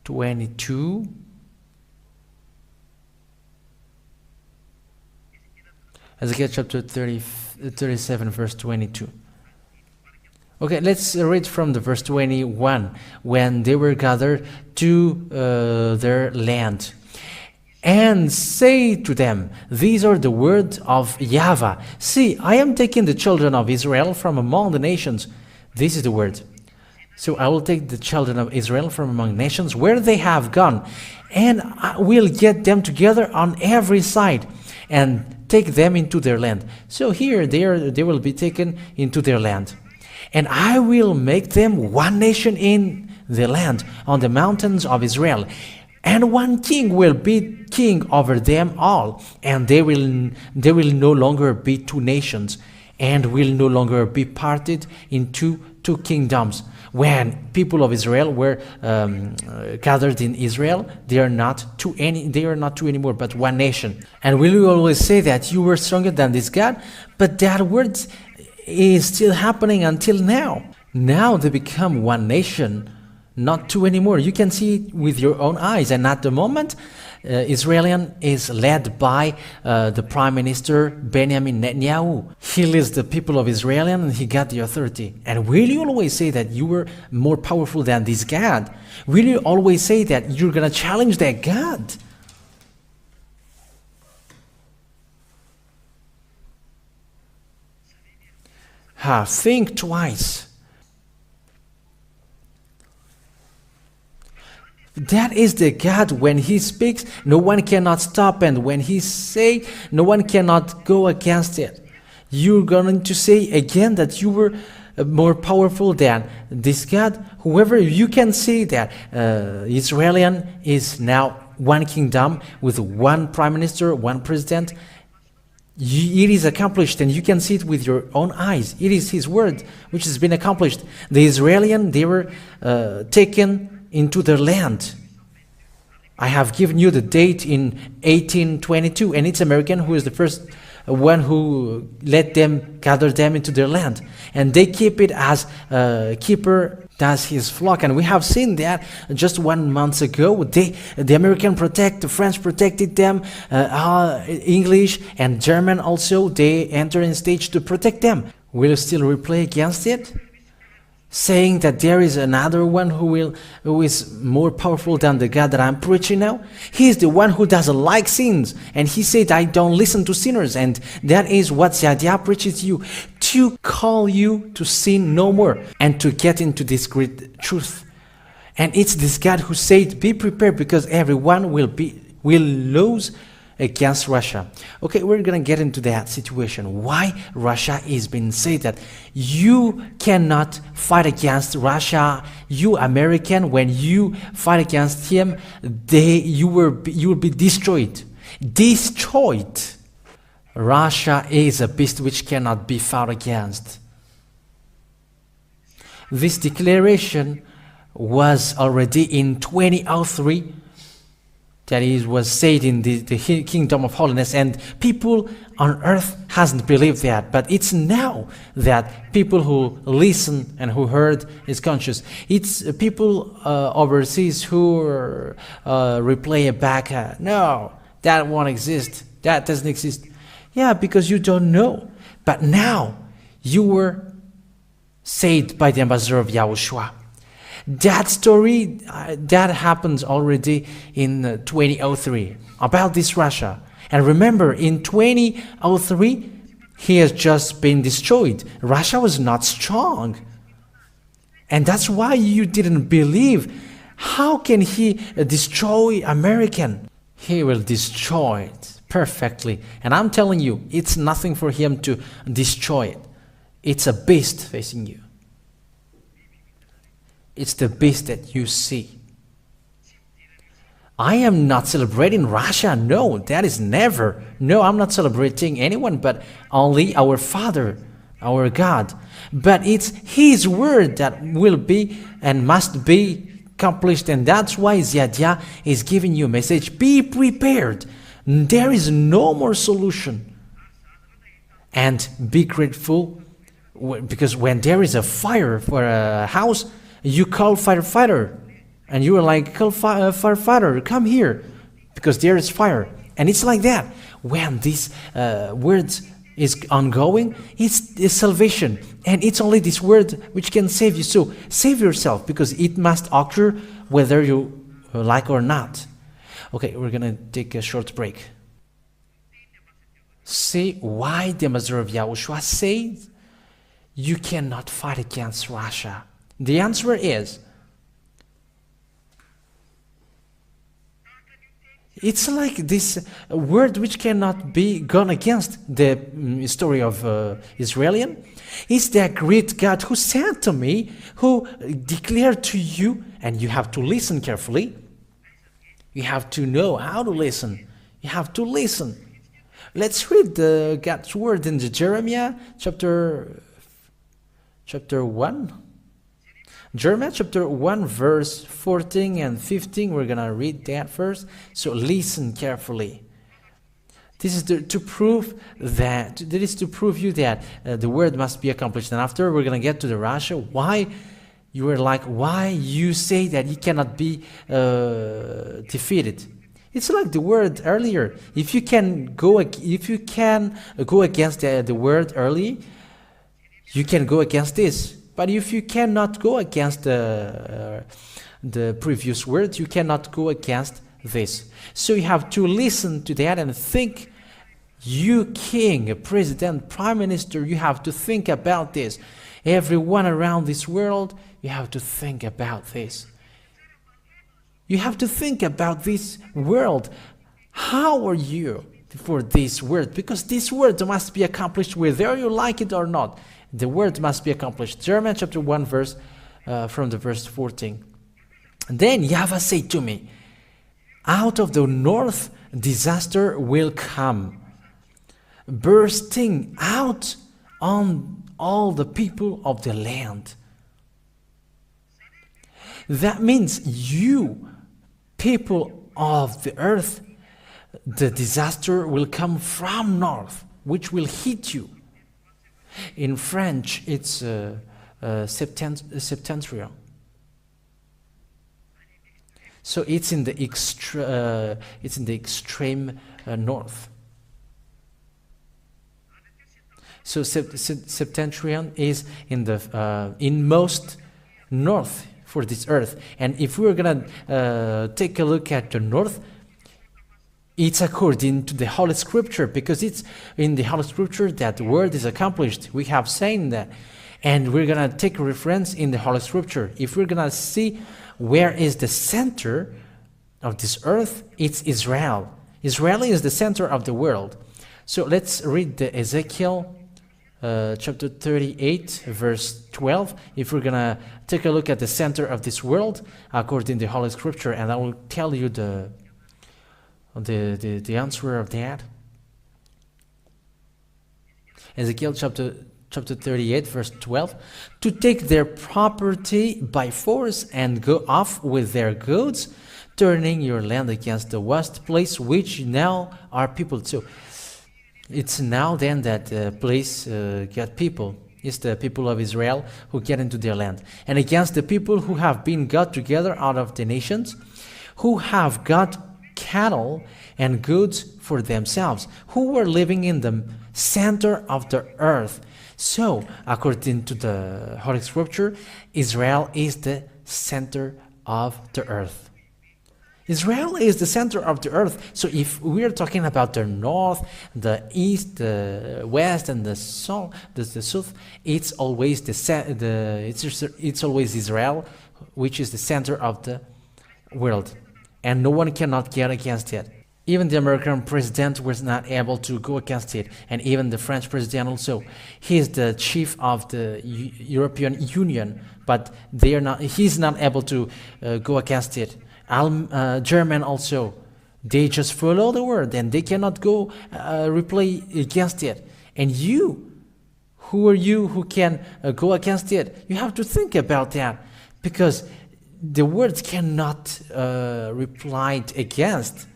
22. Ezekiel chapter 37, verse 22. Okay, let's read from the verse 21. When they were gathered to their land, and say to them, these are the words of Yahweh. See, I am taking the children of Israel from among the nations. This is the word. So I will take the children of Israel from among nations where they have gone, and I will get them together on every side, and take them into their land. So here they will be taken into their land. And I will make them one nation in the land, on the mountains of Israel. And one king will be king over them all. And they will no longer be two nations, and will no longer be parted into two kingdoms. When people of Israel were gathered in Israel, they are not two anymore, but one nation. And will you always say that you were stronger than this God? But that word is still happening until now. Now they become one nation, not two anymore. You can see it with your own eyes. And at the moment, Israel is led by the Prime Minister Benjamin Netanyahu. He leads the people of Israel, and he got the authority. And will you always say that you were more powerful than this God? Will you always say that you're going to challenge that God? Think twice. That is the God. When he speaks, no one cannot stop, and when he say, no one cannot go against it. You're going to say again that you were more powerful than this God. However, you can see that Israel is now one kingdom with one prime minister, one president. It is accomplished, and you can see it with your own eyes. It is his word which has been accomplished. The Israelians, they were taken into their land. I have given you the date in 1822, and it's American who is the first one who let them gather them into their land, and they keep it as a keeper does his flock. And we have seen that just 1 month ago. The American the French protected them, English and German also, they enter in stage to protect them. Will you still replay against it, saying that there is another one who is more powerful than the God that I'm preaching now? He is the one who doesn't like sins, and he said, I don't listen to sinners. And that is what Yahweh preaches you, to call you to sin no more, and to get into this great truth. And it's this God who said, be prepared, because everyone will lose against Russia. Okay, we're going to get into that situation. Why Russia is being said that you cannot fight against Russia. You American, when you fight against him, you will be destroyed. Destroyed. Russia is a beast which cannot be fought against. This declaration was already in 2003. That it was said in the kingdom of holiness, and people on earth hasn't believed that. But it's now that people who listen and who heard is conscious. It's people overseas who replay it back. No, that won't exist. That doesn't exist. Yeah, because you don't know. But now you were saved by the ambassador of YAHOSHUAH. That story, that happens already in 2003 about this Russia. And remember, in 2003, he has just been destroyed. Russia was not strong. And that's why you didn't believe. How can he destroy American? He will destroy it perfectly. And I'm telling you, it's nothing for him to destroy it. It's a beast facing you. It's the beast that you see. I am not celebrating Russia. No, that is never. No, I'm not celebrating anyone, but only our Father, our God. But it's His word that will be and must be accomplished. And that's why Yahweh is giving you a message. Be prepared. There is no more solution. And be grateful, because when there is a fire for a house, you call firefighter. And you are like, call firefighter, come here, because there is fire. And it's like that. When this word is ongoing, it's salvation. And it's only this word which can save you. So save yourself, because it must occur whether you like or not. Okay, we're going to take a short break. See why the Ambassador of Yahushua says you cannot fight against Russia. The answer is, it's like this word which cannot be gone against. The story of Israelian. It's the great God who said to me, who declared to you, and you have to listen carefully. You have to know how to listen. You have to listen. Let's read God's word in Jeremiah chapter 1. Jeremiah chapter 1 verse 14 and 15. We're going to read that first. So listen carefully. This is to prove you that the word must be accomplished. And after we're going to get to the Russia. Why you say that you cannot be defeated. It's like the word earlier. If you can go against the word early, you can go against this. But if you cannot go against the previous word, you cannot go against this. So you have to listen to that and think. You king, president, prime minister, you have to think about this. Everyone around this world, you have to think about this. You have to think about this world. How are you for this word? Because this word must be accomplished whether you like it or not. The word must be accomplished. Jeremiah chapter 1 verse from the verse 14. Then Yahweh said to me, out of the north disaster will come, bursting out on all the people of the land. That means you, people of the earth, the disaster will come from north, which will hit you. In French, it's septentrion. So it's in the extreme north. So septentrion is in the inmost north for this earth. And if we're gonna take a look at the north, it's according to the Holy Scripture, because it's in the Holy Scripture that the word is accomplished. We have seen that. And we're going to take a reference in the Holy Scripture. If we're going to see where is the center of this earth, it's Israel. Israel is the center of the world. So let's read the Ezekiel chapter 38, verse 12. If we're going to take a look at the center of this world, according to the Holy Scripture, and I will tell you the answer of that. Ezekiel chapter 38 verse 12. To take their property by force and go off with their goods, turning your land against the waste place which now are peopled. So it's now then that the place get people. It's the people of Israel who get into their land. And against the people who have been got together out of the nations, who have got cattle and goods for themselves, who were living in the center of the earth. So, according to the Holy Scripture, Israel is the center of the earth. Israel is the center of the earth. So if we are talking about the north, the east, the west, and the south, it's always it's always Israel, which is the center of the world. And no one cannot get against it. Even the American president was not able to go against it. And even the French president also. He is the chief of the European Union, but he's not able to go against it. German also. They just follow the word and they cannot go reply against it. And you, who are you who can go against it? You have to think about that, because the words cannot reply against.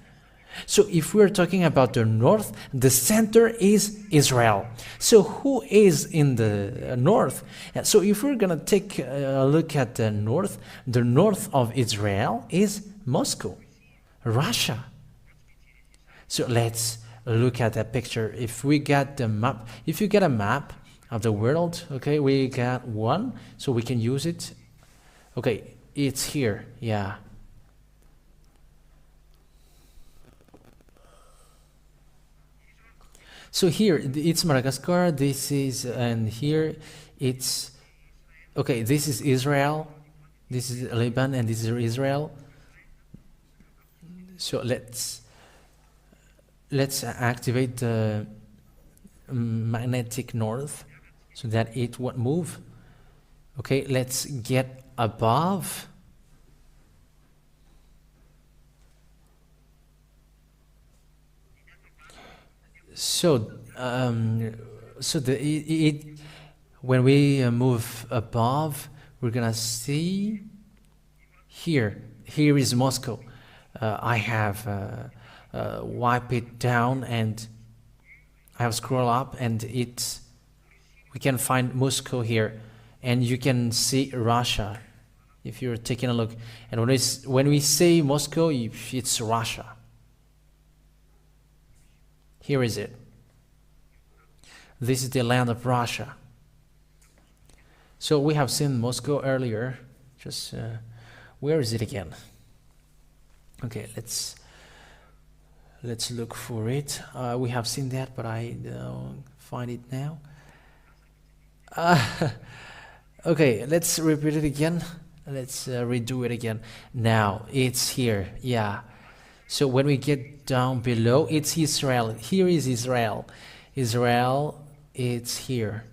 So if we're talking about the north, the center is Israel. So who is in the north? So if we're going to take a look at the north of Israel is Moscow, Russia. So let's look at that picture. If we get the map, if you get a map of the world, okay, we got one, so we can use it. Okay, it's here, yeah. So here it's Madagascar, this is, and here it's, okay, this is Israel, this is Lebanon, and this is Israel. So let's activate the magnetic north so that it won't move. Okay, let's get above. So when we move above, we're gonna see here is Moscow. I have wipe it down and I have scroll up, and we can find Moscow here, and you can see Russia if you're taking a look. And when we say Moscow, it's Russia. Here is it. This is the land of Russia. So we have seen Moscow earlier. Just where is it again? Okay, let's look for it. We have seen that, but I don't find it now. Okay, let's repeat it again. Let's redo it again. Now it's here. Yeah. So when we get down below, it's Israel. Here is Israel. Israel, it's here.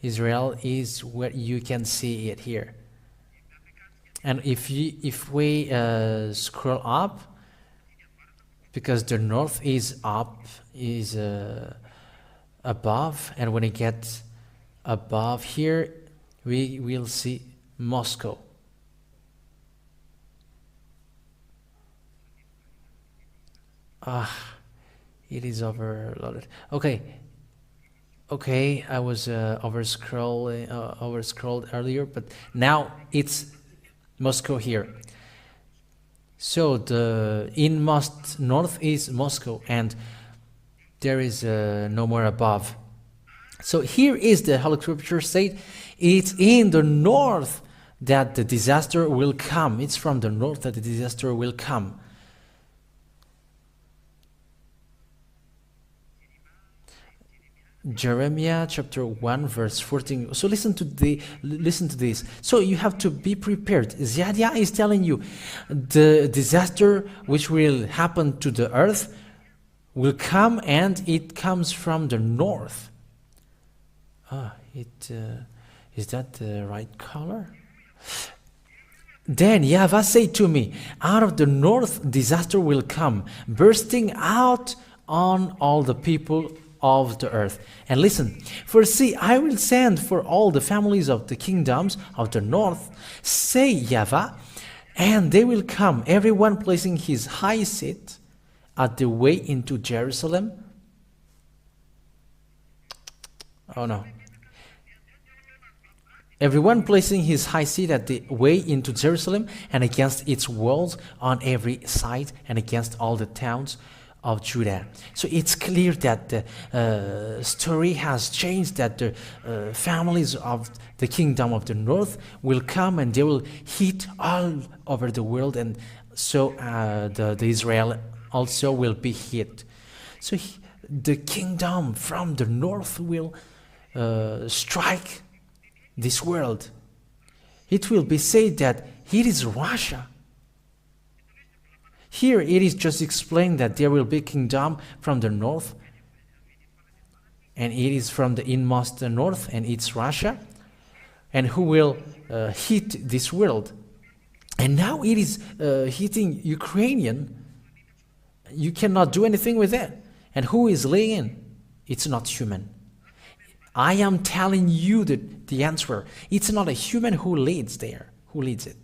Israel is where you can see it here. And if we scroll up, because the north is up, is above, and when we get above here, we will see Moscow. It is overloaded. Okay, I was overscrolled earlier, but now it's Moscow here. So the inmost north is Moscow, and there is no more above. So here is the Holy Scripture said, it's in the north that the disaster will come. It's from the north that the disaster will come. Jeremiah chapter 1 verse 14. So listen to this. So you have to be prepared. Zechariah is telling you the disaster which will happen to the earth will come, and it comes from the north. Is that the right color? Then Yahweh said to me, out of the north disaster will come, bursting out on all the people of the earth. And listen, for see, I will send for all the families of the kingdoms of the north, say Yahweh, and they will come, everyone placing his high seat at the way into Jerusalem. Oh no. Everyone placing his high seat at the way into Jerusalem, and against its walls on every side, and against all the towns of Judah. So it's clear that the story has changed, that the families of the kingdom of the north will come, and they will hit all over the world, and so the Israel also will be hit. So the kingdom from the north will strike this world. It will be said that it is Russia. Here it is just explained that there will be kingdom from the north, and it is from the inmost north, and it's Russia, and who will hit this world. And now it is hitting Ukrainian. You cannot do anything with it. And who is leading? It's not human. I am telling you the answer. It's not a human who leads there, who leads it.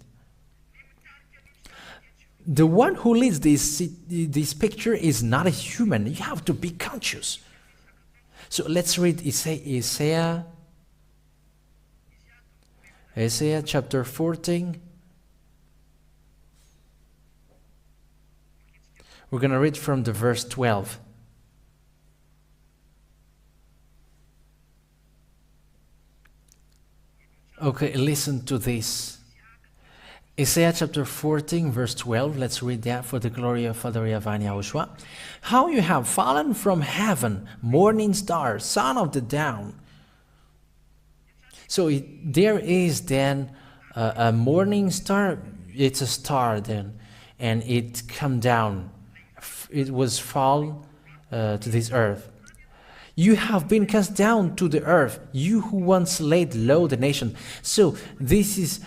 the one who leads this picture is not a human. You have to be conscious. So let's read Isaiah chapter 14. We're going to read from the verse 12. Okay, listen to this. Isaiah chapter 14 verse 12. Let's read that for the glory of Father YAHOSHUAH. How you have fallen from heaven, morning star, son of the dawn. So there is then a morning star. It's a star then, and it come down. It was fall to this earth. You have been cast down to the earth, you who once laid low the nation. So this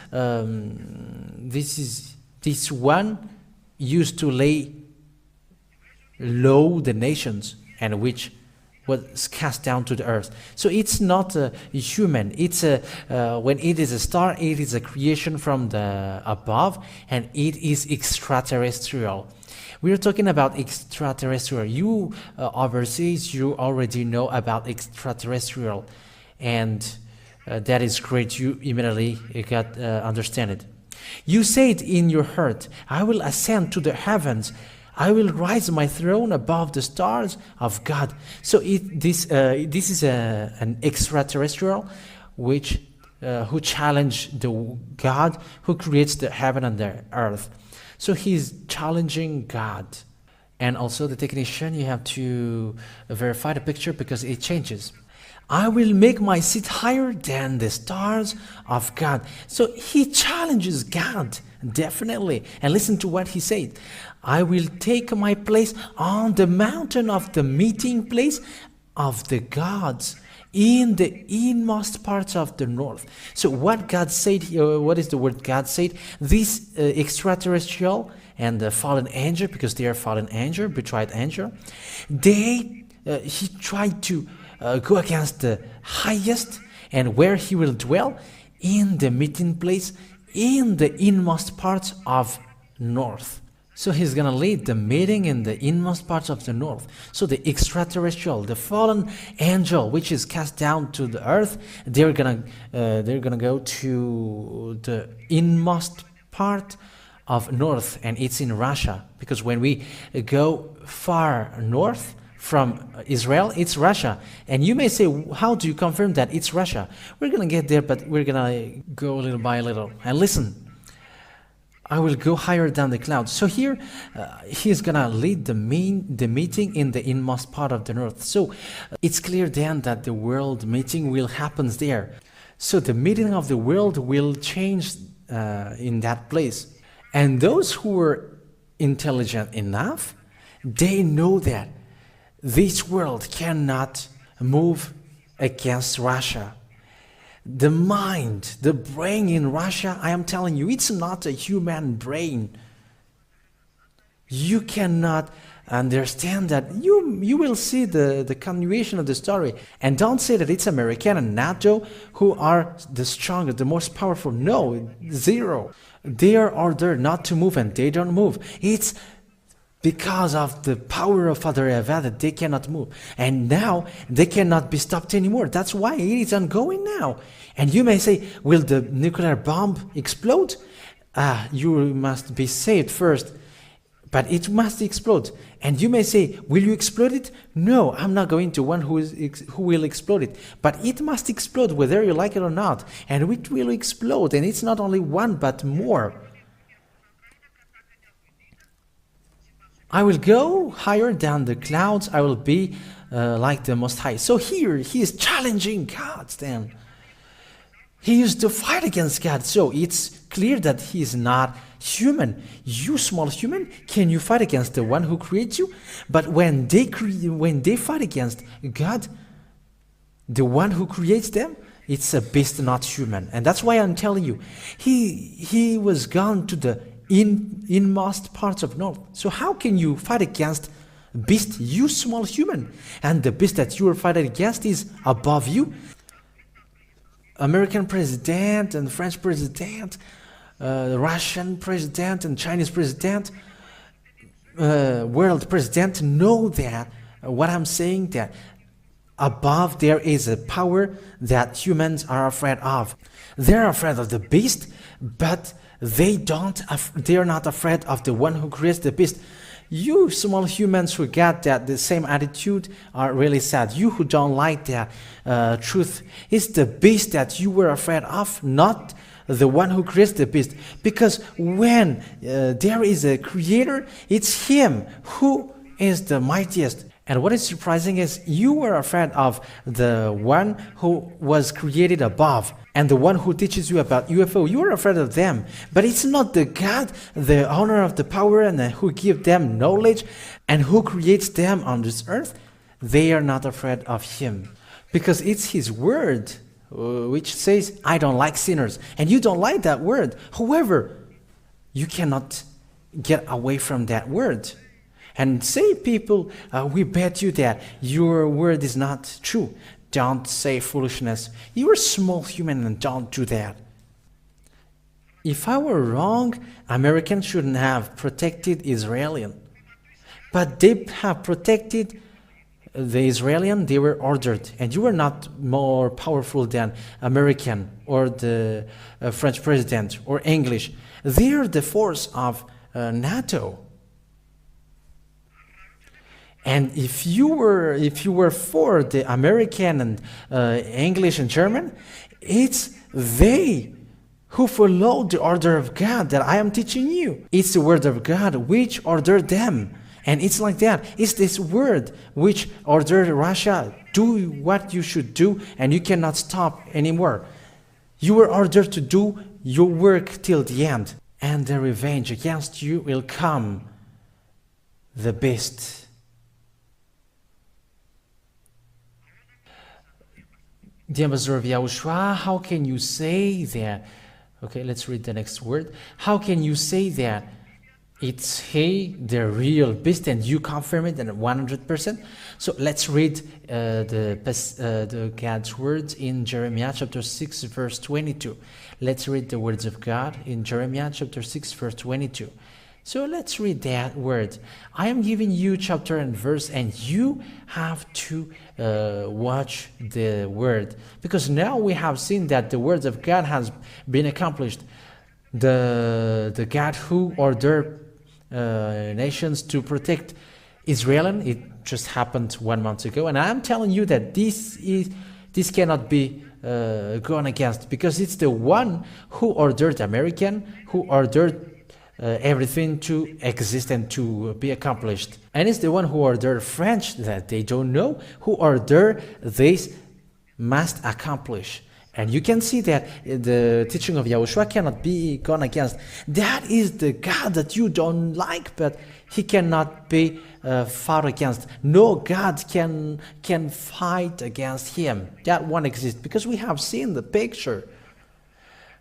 one used to lay low the nations, and which was cast down to the earth. So it's not a human. It's when it is a star, it is a creation from the above, and it is extraterrestrial. We are talking about extraterrestrial. You overseas, you already know about extraterrestrial, and that is great. You immediately got understand it. You said in your heart, I will ascend to the heavens. I will rise my throne above the stars of God. So this is an extraterrestrial which who challenged the God who creates the heaven and the earth. So he's challenging God. And also the technician, you have to verify the picture because it changes. I will make my seat higher than the stars of God. So he challenges God, definitely. And listen to what he said. I will take my place on the mountain of the meeting place of the gods in the inmost parts of the north. So what God said here, what is the word God said? This extraterrestrial and the fallen angel, because they are fallen angel, betrayed angel, he tried to go against the highest, and where he will dwell in the meeting place in the inmost parts of north. So he's going to lead the meeting in the inmost parts of the north. So the extraterrestrial, the fallen angel, which is cast down to the earth, they're gonna go to the inmost part of north, and it's in Russia. Because when we go far north from Israel, it's Russia. And you may say, how do you confirm that it's Russia? We're gonna get there, but we're gonna go little by little. And listen. I will go higher than the clouds. So here, he's gonna lead the meeting in the inmost part of the north. So it's clear then that the world meeting will happen there. So the meeting of the world will change in that place. And those who are intelligent enough, they know that this world cannot move against Russia. The mind, the brain in Russia, I am telling you, it's not a human brain. You cannot understand that. You will see the continuation of the story. And don't say that it's American and NATO who are the strongest, the most powerful. No, zero. They are ordered not to move, and they don't move. It's because of the power of Father YAHOSHUAH that they cannot move. And now they cannot be stopped anymore. That's why it is ongoing now. And you may say, will the nuclear bomb explode? You must be saved first. But it must explode. And you may say, will you explode it? No, I'm not going to one who will explode it. But it must explode whether you like it or not. And it will explode. And it's not only one, but more. I will go higher than the clouds. I will be like the Most High. So here he is challenging God then. He used to fight against God. So it's clear that he is not human. You small human, can you fight against the one who creates you? But when they fight against God, the one who creates them, it's a beast, not human. And that's why I'm telling you, he was gone to the inmost parts of north. So how can you fight against beast, you small human? And the beast that you are fighting against is above you. American president and French president, Russian president and Chinese president, world president know that what I'm saying, that above there is a power that humans are afraid of. They're afraid of the beast, but they're not afraid of the one who creates the beast. You small humans who get that the same attitude are really sad. You who don't like that truth, it's the beast that you were afraid of, not the one who creates the beast. Because when there is a creator, it's him who is the mightiest. And what is surprising is you were afraid of the one who was created above and the one who teaches you about UFO. You are afraid of them, but it's not the God, the owner of the power, and who gives them knowledge and who creates them on this earth. They are not afraid of him because it's his word which says, I don't like sinners, and you don't like that word. However, you cannot get away from that word. And say people, we bet you that your word is not true. Don't say foolishness. You're a small human and don't do that. If I were wrong, Americans shouldn't have protected Israelis. But they have protected the Israelis. They were ordered. And you were not more powerful than American or the French president or English. They are the force of NATO. And if you were for the American and English and German, it's they who follow the order of God that I am teaching you. It's the word of God which ordered them. And it's like that. It's this word which ordered Russia, do what you should do and you cannot stop anymore. You were ordered to do your work till the end. And the revenge against you will come, the beast. The ambassador of YAHOSHUAH, how can you say that? Okay, let's read the next word. How can you say that it's he, the real beast, and you confirm it at 100%? So let's read the God's words in Jeremiah chapter 6 verse 22. Let's read the words of God in Jeremiah chapter 6 verse 22. So let's read that word. I am giving you chapter and verse, and you have to watch the word. Because now we have seen that the word of God has been accomplished. The God who ordered nations to protect Israel, it just happened 1 month ago. And I'm telling you that this cannot be gone against, because it's the one who ordered American, who ordered everything to exist and to be accomplished. And it's the one who ordered French that they don't know, who ordered this must accomplish. And you can see that the teaching of YAHOSHUAH cannot be gone against. That is the God that you don't like, but he cannot be fought against. No God can fight against him. That one exists because we have seen the picture.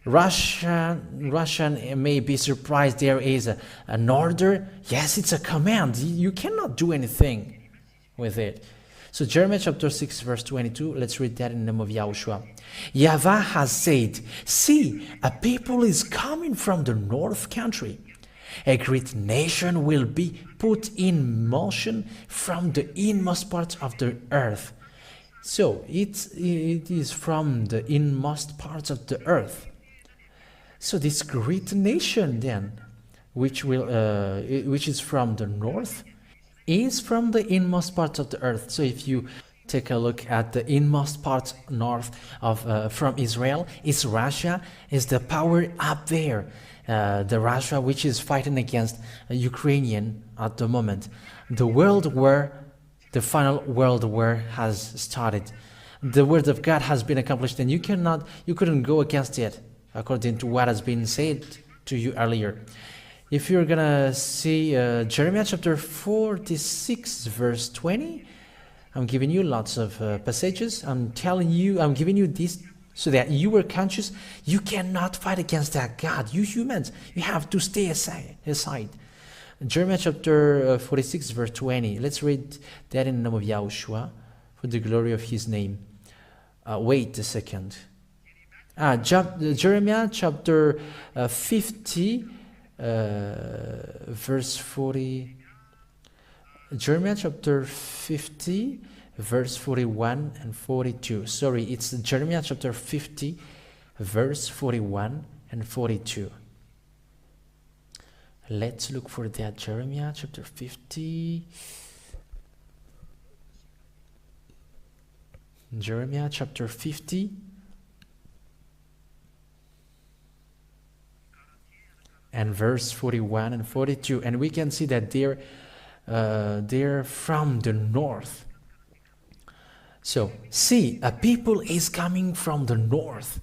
Russian may be surprised there is an order. Yes, it's a command. You cannot do anything with it. So Jeremiah chapter 6 verse 22, let's read that in the name of YAHOSHUAH. Yahweh has said, see, a people is coming from the north country. A great nation will be put in motion from the inmost parts of the earth. So it is from the inmost parts of the earth. So this great nation then, which is from the north, is from the inmost parts of the earth. So if you take a look at the inmost parts north of from Israel, is Russia, is the power up there. The Russia which is fighting against Ukrainian at the moment. The world war, the final world war has started. The word of God has been accomplished, and you couldn't go against it, according to what has been said to you earlier. If you're gonna see Jeremiah chapter 46 verse 20, I'm giving you lots of passages. I'm giving you this so that you are conscious. You cannot fight against that God. You humans, you have to stay aside. Jeremiah chapter 46 verse 20. Let's read that in the name of YAHOSHUAH for the glory of his name. Wait a second. Jeremiah chapter 50, verse 40. Jeremiah chapter 50, verse 41 and 42. Sorry, it's Jeremiah chapter 50, verse 41 and 42. Let's look for that. Jeremiah chapter 50. Jeremiah chapter 50. And verse 41 and 42. And we can see that they're from the north. So, see, a people is coming from the north.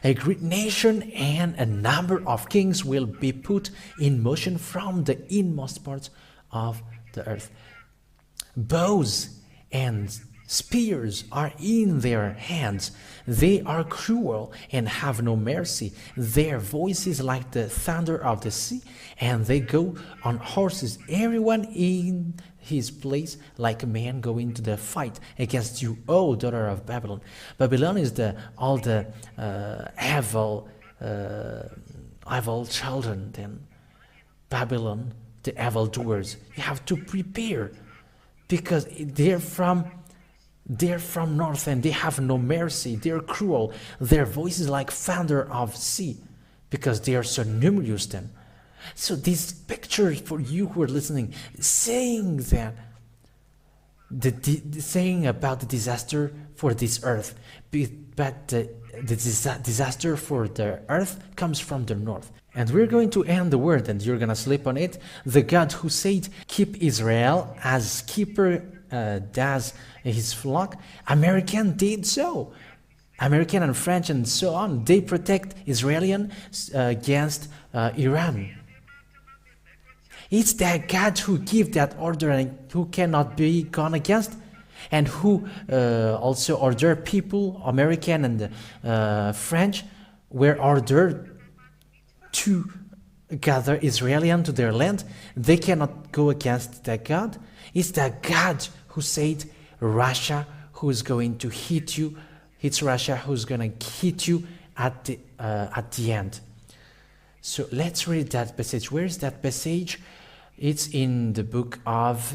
A great nation and a number of kings will be put in motion from the inmost parts of the earth. Bows and spears are in their hands. They are cruel and have no mercy. Their voice is like the thunder of the sea, and they go on horses, everyone in his place, like a man going to the fight against you, O daughter of Babylon. Babylon is all the evil children. Then Babylon, the evil doers. You have to prepare, because they're from north and they have no mercy. They're cruel. Their voice is like thunder of sea, because they are so numerous then. So this picture for you who are listening, saying that saying about the disaster for this earth, but the disaster for the earth comes from the north. And we're going to end the word, and you're going to sleep on it. The God who said, keep Israel as keeper does his flock. American did so. American and French and so on, they protect Israelians against Iran. It's that God who gives that order and who cannot be gone against, and who also order people, American and French, were ordered to gather Israelians to their land. They cannot go against that God. It's that God who said, Russia who is going to hit you. It's Russia who's going to hit you at the end. So let's read that passage. Where is that passage? It's in the book of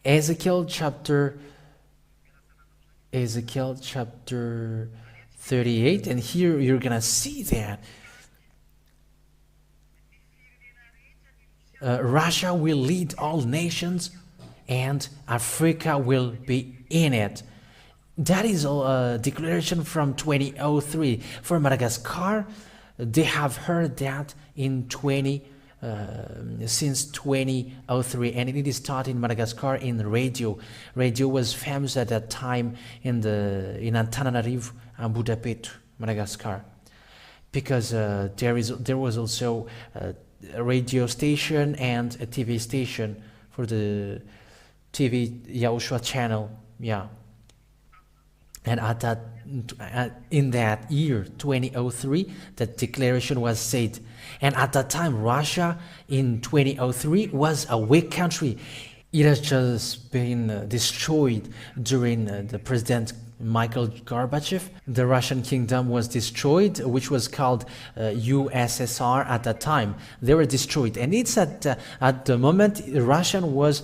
Ezekiel chapter 38, and here you're gonna see that Russia will lead all nations and Africa will be in it. That is a declaration from 2003. For Madagascar, they have heard that since 2003, and it is taught in Madagascar in radio. Radio was famous at that time in Antananarivo and Budapest, Madagascar, because there was also a radio station and a TV station for the TV YAHOSHUAH channel. Yeah. And in that year, 2003, that declaration was said. And at that time, Russia in 2003 was a weak country. It has just been destroyed during the President Mikhail Gorbachev. The Russian kingdom was destroyed, which was called USSR at that time. They were destroyed, and it's at the moment Russia was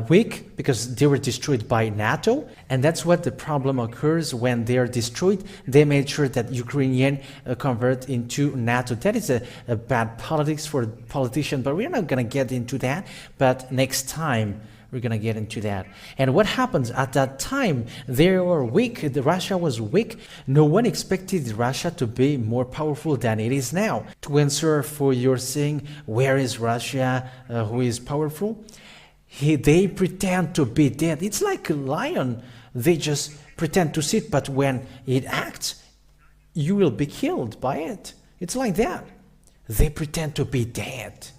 weak because they were destroyed by NATO, and that's what the problem occurs when they are destroyed. They made sure that Ukrainian convert into NATO. That is a bad politics for politicians, but we're not going to get into that. But next time we're going to get into that. And what happens at that time? They were weak. Russia was weak. No one expected Russia to be more powerful than it is now. To answer for your saying, where is Russia? Who is powerful? They pretend to be dead. It's like a lion. They just pretend to sit, but when it acts, you will be killed by it. It's like that. They pretend to be dead,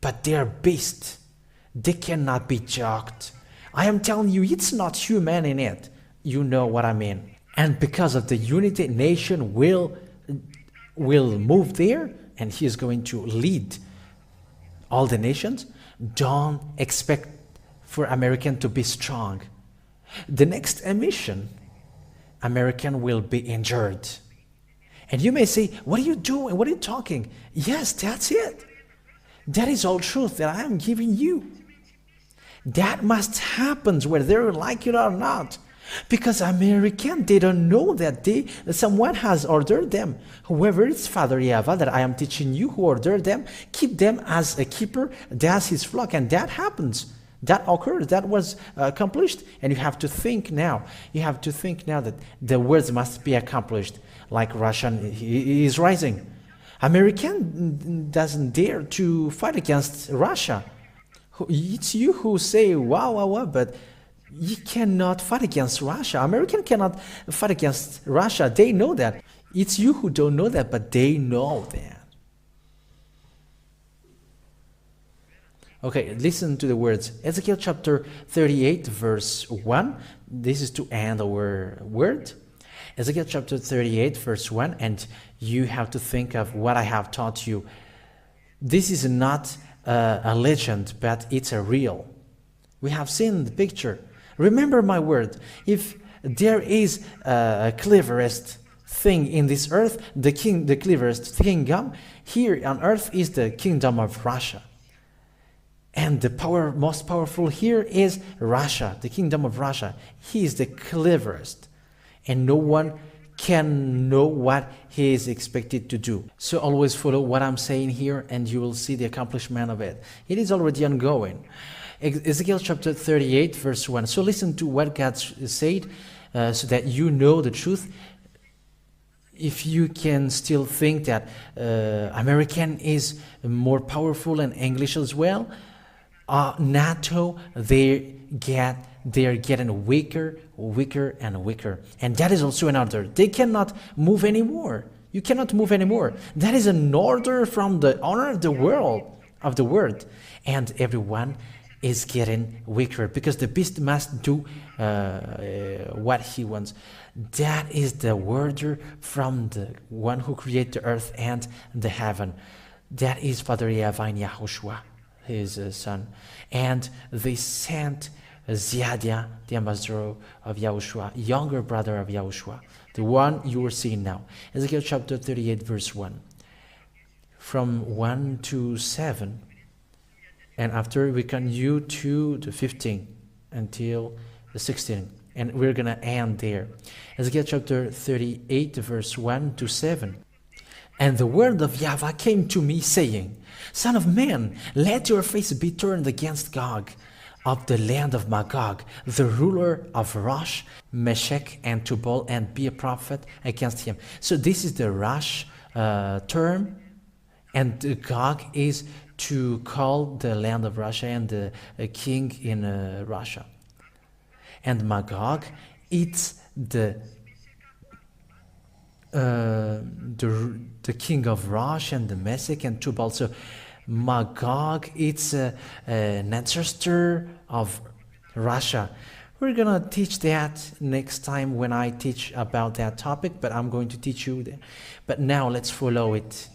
but they are beasts. They cannot be joked. I am telling you, it's not human in it. You know what I mean. And because of the unity, nation will move there, and he is going to lead all the nations. Don't expect for American to be strong. The next emission, American will be injured. And you may say, what are you doing? What are you talking? Yes, that's it. That is all truth that I am giving you. That must happen whether they like it or not. Because American, they don't know that someone has ordered them. Whoever it's Father Yahweh that I am teaching you who ordered them, keep them as a keeper, that's his flock. And that happens. That occurred. That was accomplished. And you have to think now. You have to think now that the words must be accomplished. Like Russian is rising. American doesn't dare to fight against Russia. It's you who say, wow, but you cannot fight against Russia. American cannot fight against Russia. They know that. It's you who don't know that, but they know that. Okay, listen to the words. Ezekiel chapter 38, verse 1. This is to end our word. Ezekiel chapter 38, verse 1. And you have to think of what I have taught you. This is not a legend, but it's a real. We have seen the picture. Remember my word. If there is a cleverest thing in this earth, the cleverest kingdom here on earth is the kingdom of Russia. And the most powerful here is Russia, the kingdom of Russia. He is the cleverest. And no one can know what he is expected to do. So always follow what I'm saying here and you will see the accomplishment of it. It is already ongoing. Ezekiel chapter 38 verse 1. So listen to what God said so that you know the truth. If you can still think that American is more powerful and English as well, NATO, they're getting weaker and weaker. And that is also an order. They cannot move anymore. You cannot move anymore. That is an order from the owner of the world. And everyone is getting weaker because the beast must do what he wants. That is the order from the one who created the earth and the heaven. That is Father Yahweh and YAHOSHUAH, his son. And they sent Ziadia, the ambassador of YAHOSHUAH, younger brother of YAHOSHUAH, the one you are seeing now. Ezekiel chapter 38 verse 1. From 1 to 7. And after we continue to the 15 until the 16. And we're going to end there. Ezekiel chapter 38 verse 1 to 7. And the word of Yahweh came to me, saying, Son of man, let your face be turned against Gog, of the land of Magog, the ruler of Rosh, Meshech, and Tubal, and be a prophet against him. So this is the Rosh term, and Gog is to call the land of Russia and the king in Russia. And Magog, it's the king of Rosh and the Meshech and Tubal. So Magog, it's an ancestor of Russia. We're going to teach that next time when I teach about that topic, but I'm going to teach you there. But now let's follow it.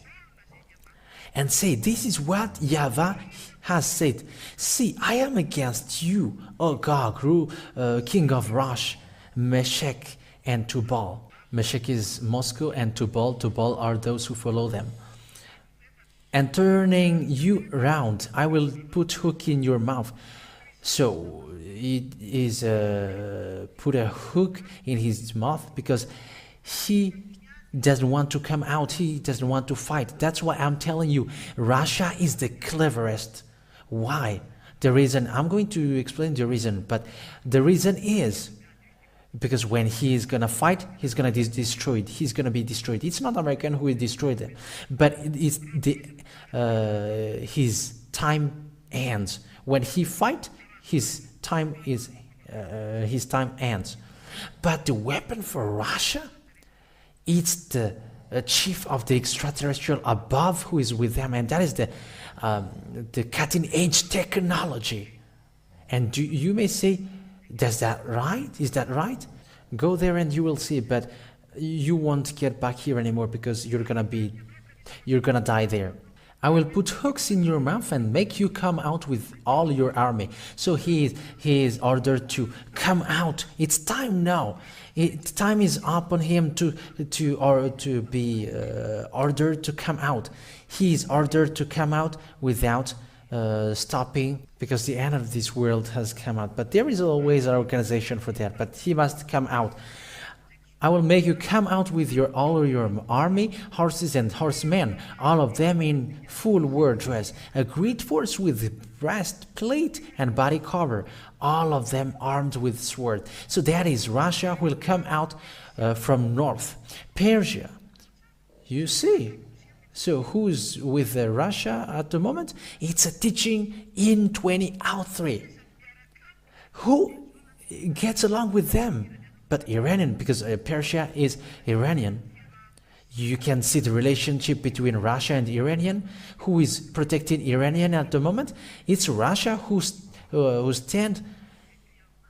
And say, this is what Yahweh has said. See, I am against you, O Gog, king of Rosh, Meshech, and Tubal. Meshech is Moscow, and Tubal are those who follow them. And turning you round, I will put hook in your mouth. So it is put a hook in his mouth because he doesn't want to come out. He doesn't want to fight. That's why I'm telling you, Russia is the cleverest. Why? The reason, I'm going to explain the reason, but the reason is because when he is going to fight, he's going to be destroyed. He's going to be destroyed. It's not American who will destroy them, but it's his time ends. When he fight, his time ends. But the weapon for Russia, it's the chief of the extraterrestrial above who is with them, and that is the cutting-edge technology. And you may say, "Is that right? Is that right?" Go there and you will see. But you won't get back here anymore because you're gonna die there. I will put hooks in your mouth and make you come out with all your army. So he is ordered to come out. It's time now. Time is up on him to be ordered to come out. He is ordered to come out without stopping, because the end of this world has come out. But there is always an organization for that. But he must come out. I will make you come out with all your army, horses and horsemen, all of them in full war dress, a great force with breastplate and body cover, all of them armed with sword. So that is Russia will come out from north. Persia, you see. So who's with Russia at the moment? It's a teaching in 2003. Who gets along with them? But Iranian, because Persia is Iranian. You can see the relationship between Russia and Iranian. Who is protecting Iranian at the moment? It's Russia who stand.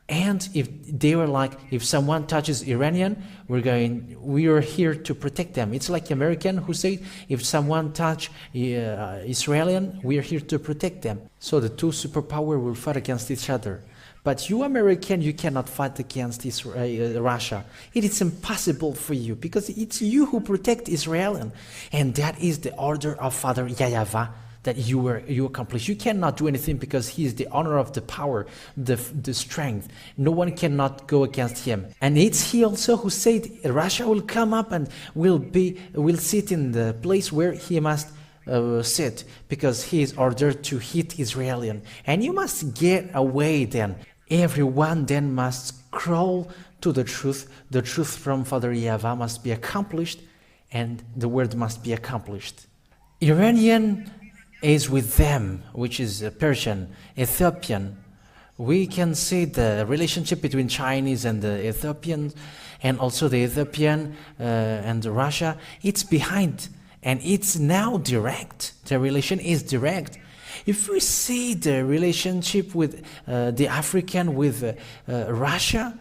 And if they were like, if someone touches Iranian, we are here to protect them. It's like American who say, if someone touch Israeli, we are here to protect them. So the two superpowers will fight against each other. But you American, you cannot fight against Russia. It is impossible for you, because it's you who protect Israel. And that is the order of Father YAHOSHUAH that you accomplish. You cannot do anything, because he is the honor of the power, the strength. No one cannot go against him. And it's he also who said Russia will come up and will sit in the place where he must sit, because he is ordered to hit Israel. And you must get away then. Everyone then must crawl to the truth. The truth from Father YAHOSHUAH must be accomplished, and the word must be accomplished. Iranian is with them, which is Persian, Ethiopian. We can see the relationship between Chinese and the Ethiopians, and also the Ethiopian and Russia. It's behind, and it's now direct. The relation is direct. If we see the relationship with the African with Russia,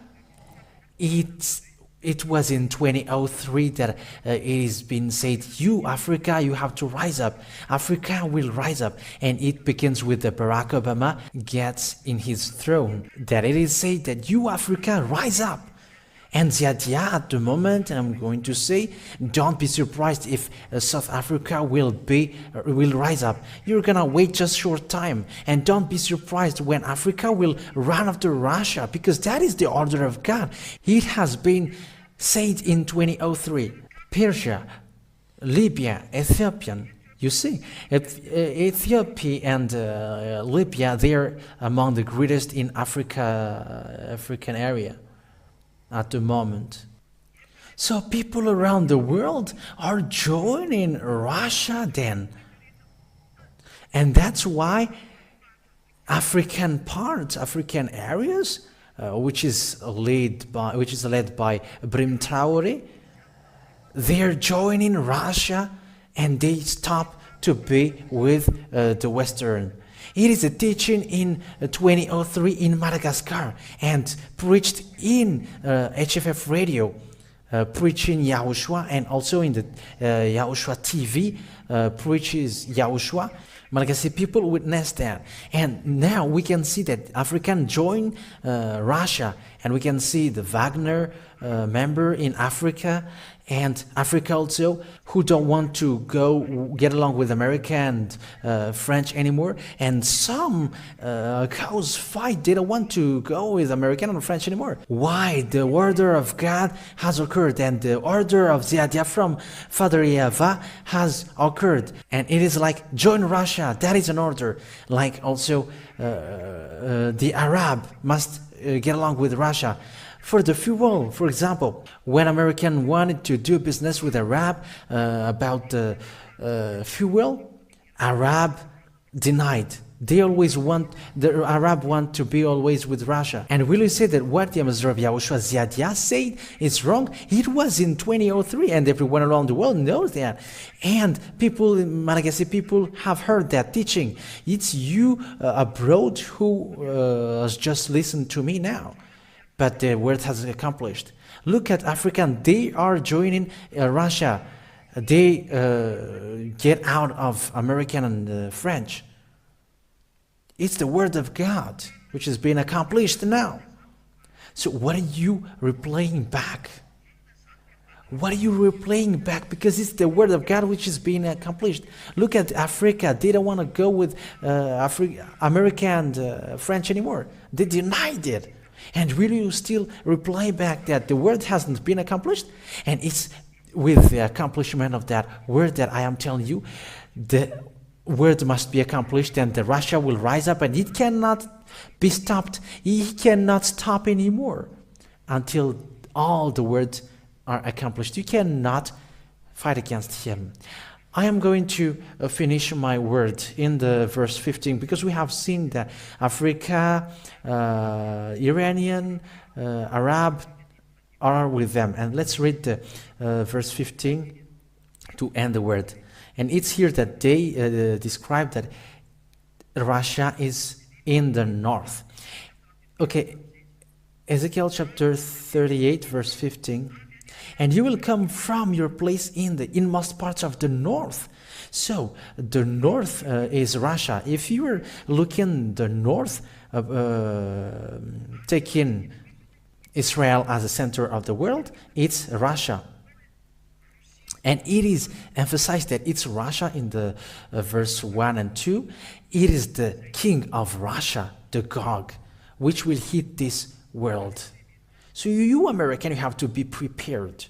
it was in 2003 that it has been said, you Africa, you have to rise up. Africa will rise up. And it begins with the Barack Obama gets in his throne. That it is said that you Africa, rise up. And Ziadia at the moment, I'm going to say, don't be surprised if South Africa will rise up. You're gonna wait just short time, and don't be surprised when Africa will run after Russia, because that is the order of God. It has been said in 2003. Persia, Libya, Ethiopian. You see, Ethiopia and Libya, they're among the greatest in African area at the moment. So people around the world are joining Russia then. And that's why African areas, which is led by Brim Traore, they're joining Russia, and they stop to be with the Western. It is a teaching in 2003 in Madagascar, and preached in HFF radio, preaching YAHOSHUAH, and also in the YAHOSHUAH TV preaches YAHOSHUAH. Malagasy people witnessed that, and now we can see that African join Russia, and we can see the Wagner member in Africa, and Africa also, who don't want to get along with America and French anymore, and some cows fight, they don't want to go with American and French anymore. Why? The order of God has occurred, and the order of Ziadia from Father YAHOSHUAH has occurred, and it is like join Russia. That is an order. Like also the Arab must get along with Russia. For the fuel, for example, when American wanted to do business with Arab about the fuel, Arab denied. The Arab want to be always with Russia. And will you say that what the Ambassador of YAHOSHUAH Ziadia said is wrong? It was in 2003, and everyone around the world knows that. And people, Malagasy people, have heard that teaching. It's you abroad who has just listened to me now. But the word has accomplished. Look at African, they are joining Russia. they get out of American and French. It's the word of God, which has been accomplished now. So what are you replaying back? What are you replaying back? Because it's the word of God which is being accomplished. Look at Africa. They don't want to go with America and French anymore. They denied it. And really you still reply back that the word hasn't been accomplished. And it's with the accomplishment of that word that I am telling you, the word must be accomplished and the Russia will rise up and it cannot be stopped. He cannot stop anymore until all the words are accomplished. You cannot fight against him. I am going to finish my word in the verse 15 because we have seen that Africa, Iranian, Arab are with them. And let's read the verse 15 to end the word. And it's here that they describe that Russia is in the north. Okay, Ezekiel chapter 38 verse 15. And you will come from your place in the inmost parts of the north. So the north is Russia. If you were looking the north, taking Israel as the center of the world, it's Russia. And it is emphasized that it's Russia in the verse 1 and 2. It is the king of Russia, the Gog, which will hit this world. So you American, you have to be prepared.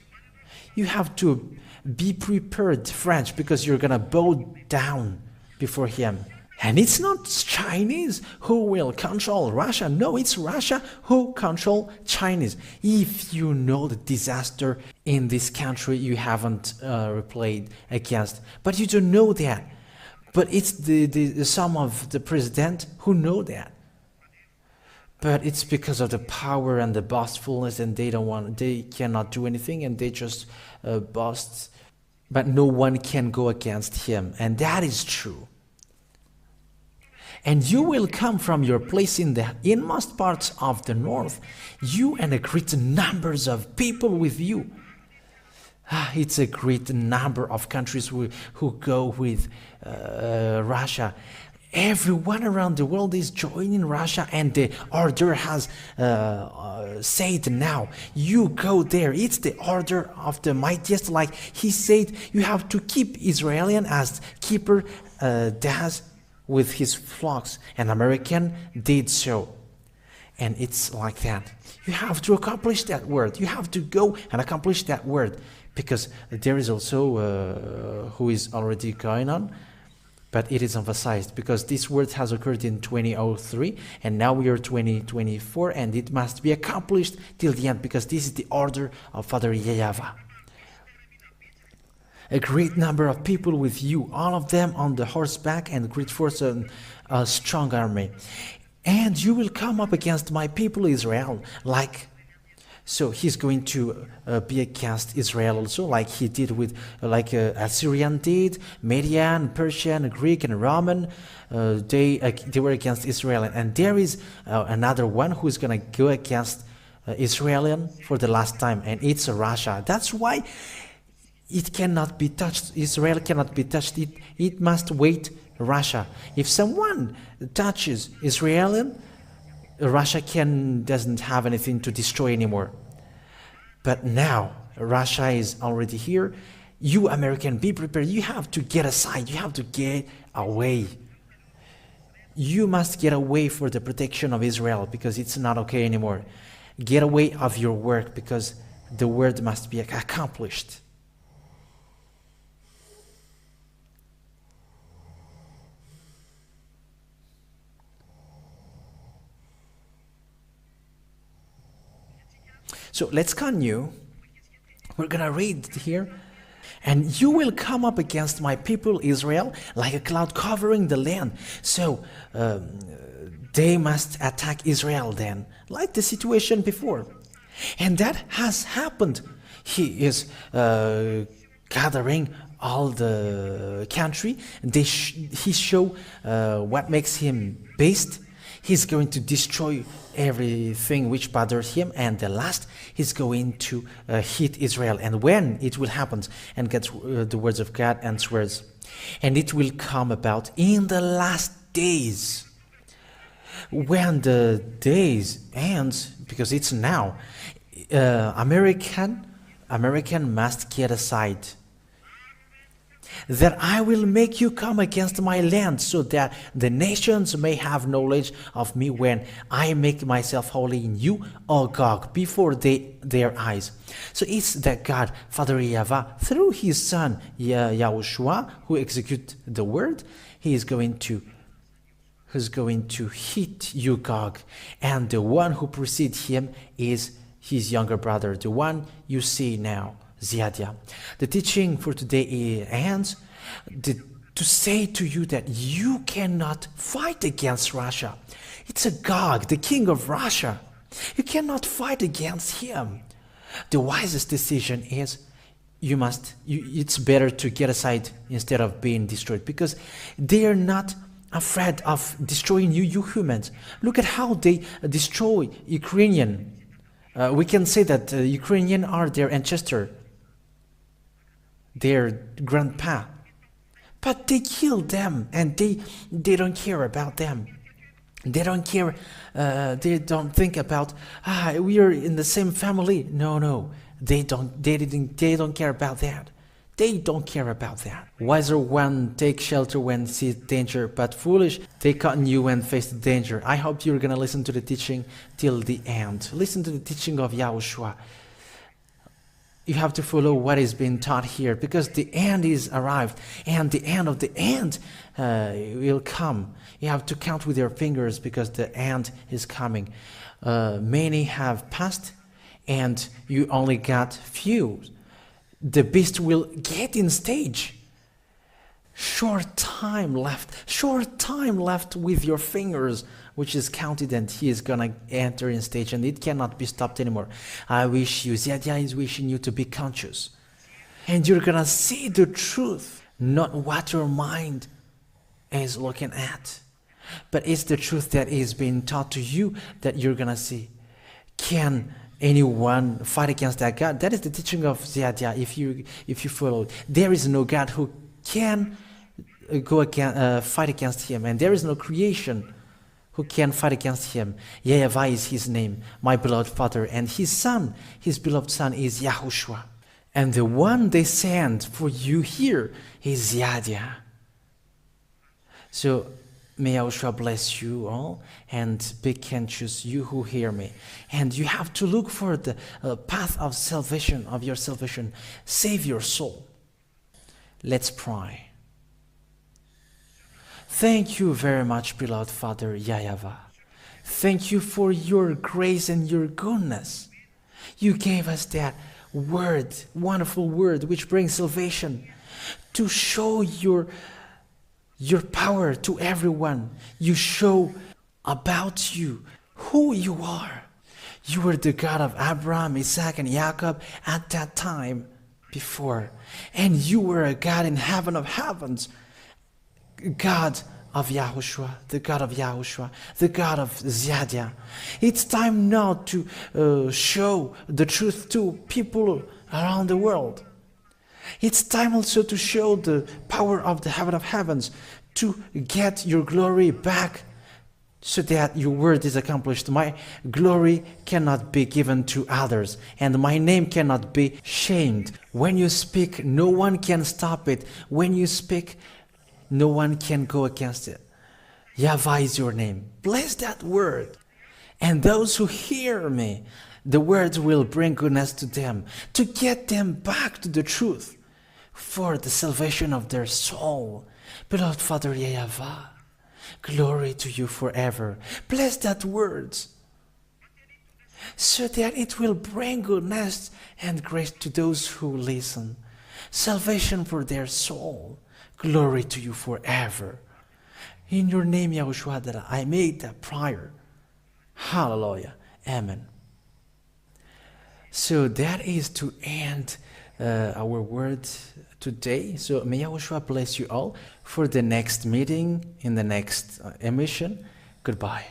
You have to be prepared, French, because you're going to bow down before him. And it's not Chinese who will control Russia. No, it's Russia who control Chinese. If you know the disaster in this country you haven't replayed against, but you don't know that. But it's the some of the president who know that. But it's because of the power and the boastfulness, and they cannot do anything, and they just boast. But no one can go against him, and that is true. And you will come from your place in the inmost parts of the north, you and a great numbers of people with you. It's a great number of countries who go with Russia. Everyone around the world is joining Russia, and the order has said now, you go there. It's the order of the mightiest. Like he said, you have to keep Israelian as keeper does with his flocks, and American did so. And it's like that. You have to accomplish that word. You have to go and accomplish that word, because there is also who is already going on. But it is emphasized because this word has occurred in 2003 and now we are 2024, and it must be accomplished till the end because this is the order of Father Yahweh. A great number of people with you, all of them on the horseback, and great force and a strong army. And you will come up against my people Israel so he's going to be against Israel also, like he did with, Assyrian did, Median, Persian, Greek, and Roman. They were against Israel. And there is another one who is going to go against Israel for the last time, and it's Russia. That's why it cannot be touched. Israel cannot be touched. It must wait Russia. If someone touches Israel, Russia doesn't have anything to destroy anymore. But now Russia is already here. You American, be prepared. You have to get aside. You have to get away. You must get away for the protection of Israel, because it's not okay anymore. Get away of your work, because the word must be accomplished. So let's continue. We're going to read here. And you will come up against my people Israel like a cloud covering the land. So they must attack Israel then, like the situation before. And that has happened. He is gathering all the country. He show what makes him best. He's going to destroy everything which bothers him, and the last, he's going to hit Israel. And when it will happen, and gets the words of God and swears, and it will come about in the last days. When the days ends, because it's now, American must get aside. That I will make you come against my land, so that the nations may have knowledge of me when I make myself holy in you, O Gog, before their eyes. So it's that God, Father Yahweh, through his son YAHOSHUAH, who execute the word, who's going to hit you, Gog. And the one who precedes him is his younger brother, the one you see now, Ziadia. The teaching for today ends to say to you that you cannot fight against Russia. It's a Gog, the king of Russia. You cannot fight against him. The wisest decision is it's better to get aside instead of being destroyed, because they are not afraid of destroying you humans. Look at how they destroy Ukrainian. We can say that Ukrainian are their ancestor, their grandpa, but they kill them, and they don't care about them. They don't care. They don't think about we are in the same family. No, they don't. They don't care about that. They don't care about that. Wiser one take shelter when sees danger, but foolish take cotton when face the danger. I hope you're gonna listen to the teaching till the end. Listen to the teaching of YAHOSHUAH. You have to follow what is being taught here, because the end is arrived, and the end of the end will come. You have to count with your fingers, because the end is coming. Many have passed, and you only got few. The beast will get in stage. Short time left with your fingers, which is counted, and he is gonna enter in stage, and it cannot be stopped anymore. I wish you, Ziadia is wishing you to be conscious, and you're gonna see the truth, not what your mind is looking at, but it's the truth that is being taught to you that you're gonna see. Can anyone fight against that God? That is the teaching of Ziadia. If you follow, there is no God who can fight against him, and there is no creation who can fight against him. Yahweh is his name, my beloved Father, and his son, his beloved son, is YAHOSHUAH. And the one they send for you here is Ziadia. So may YAHOSHUAH bless you all, and be conscious, you who hear me. And you have to look for the path of salvation, of your salvation. Save your soul. Let's pray. Thank you very much, beloved Father Yahweh. Thank you for your grace and your goodness. You gave us that word, wonderful word, which brings salvation, to show your power to everyone. You show about you, who you are. You were the God of Abraham, Isaac, and Jacob at that time before. And you were a God in heaven of heavens, God of YAHOSHUAH, the God of YAHOSHUAH, the God of Ziadia. It's time now to show the truth to people around the world. It's time also to show the power of the heaven of heavens, to get your glory back, so that your word is accomplished. My glory cannot be given to others, and my name cannot be shamed. When you speak, no one can stop it. When you speak, no one can go against it. Yahweh is your name. Bless that word. And those who hear me, the words will bring goodness to them, to get them back to the truth, for the salvation of their soul. Beloved Father Yahweh, glory to you forever. Bless that words, so that it will bring goodness and grace to those who listen. Salvation for their soul. Glory to you forever. In your name, YAHOSHUAH, that I made that prayer. Hallelujah. Amen. So that is to end our word today. So may YAHOSHUAH bless you all for the next meeting in the next emission. Goodbye.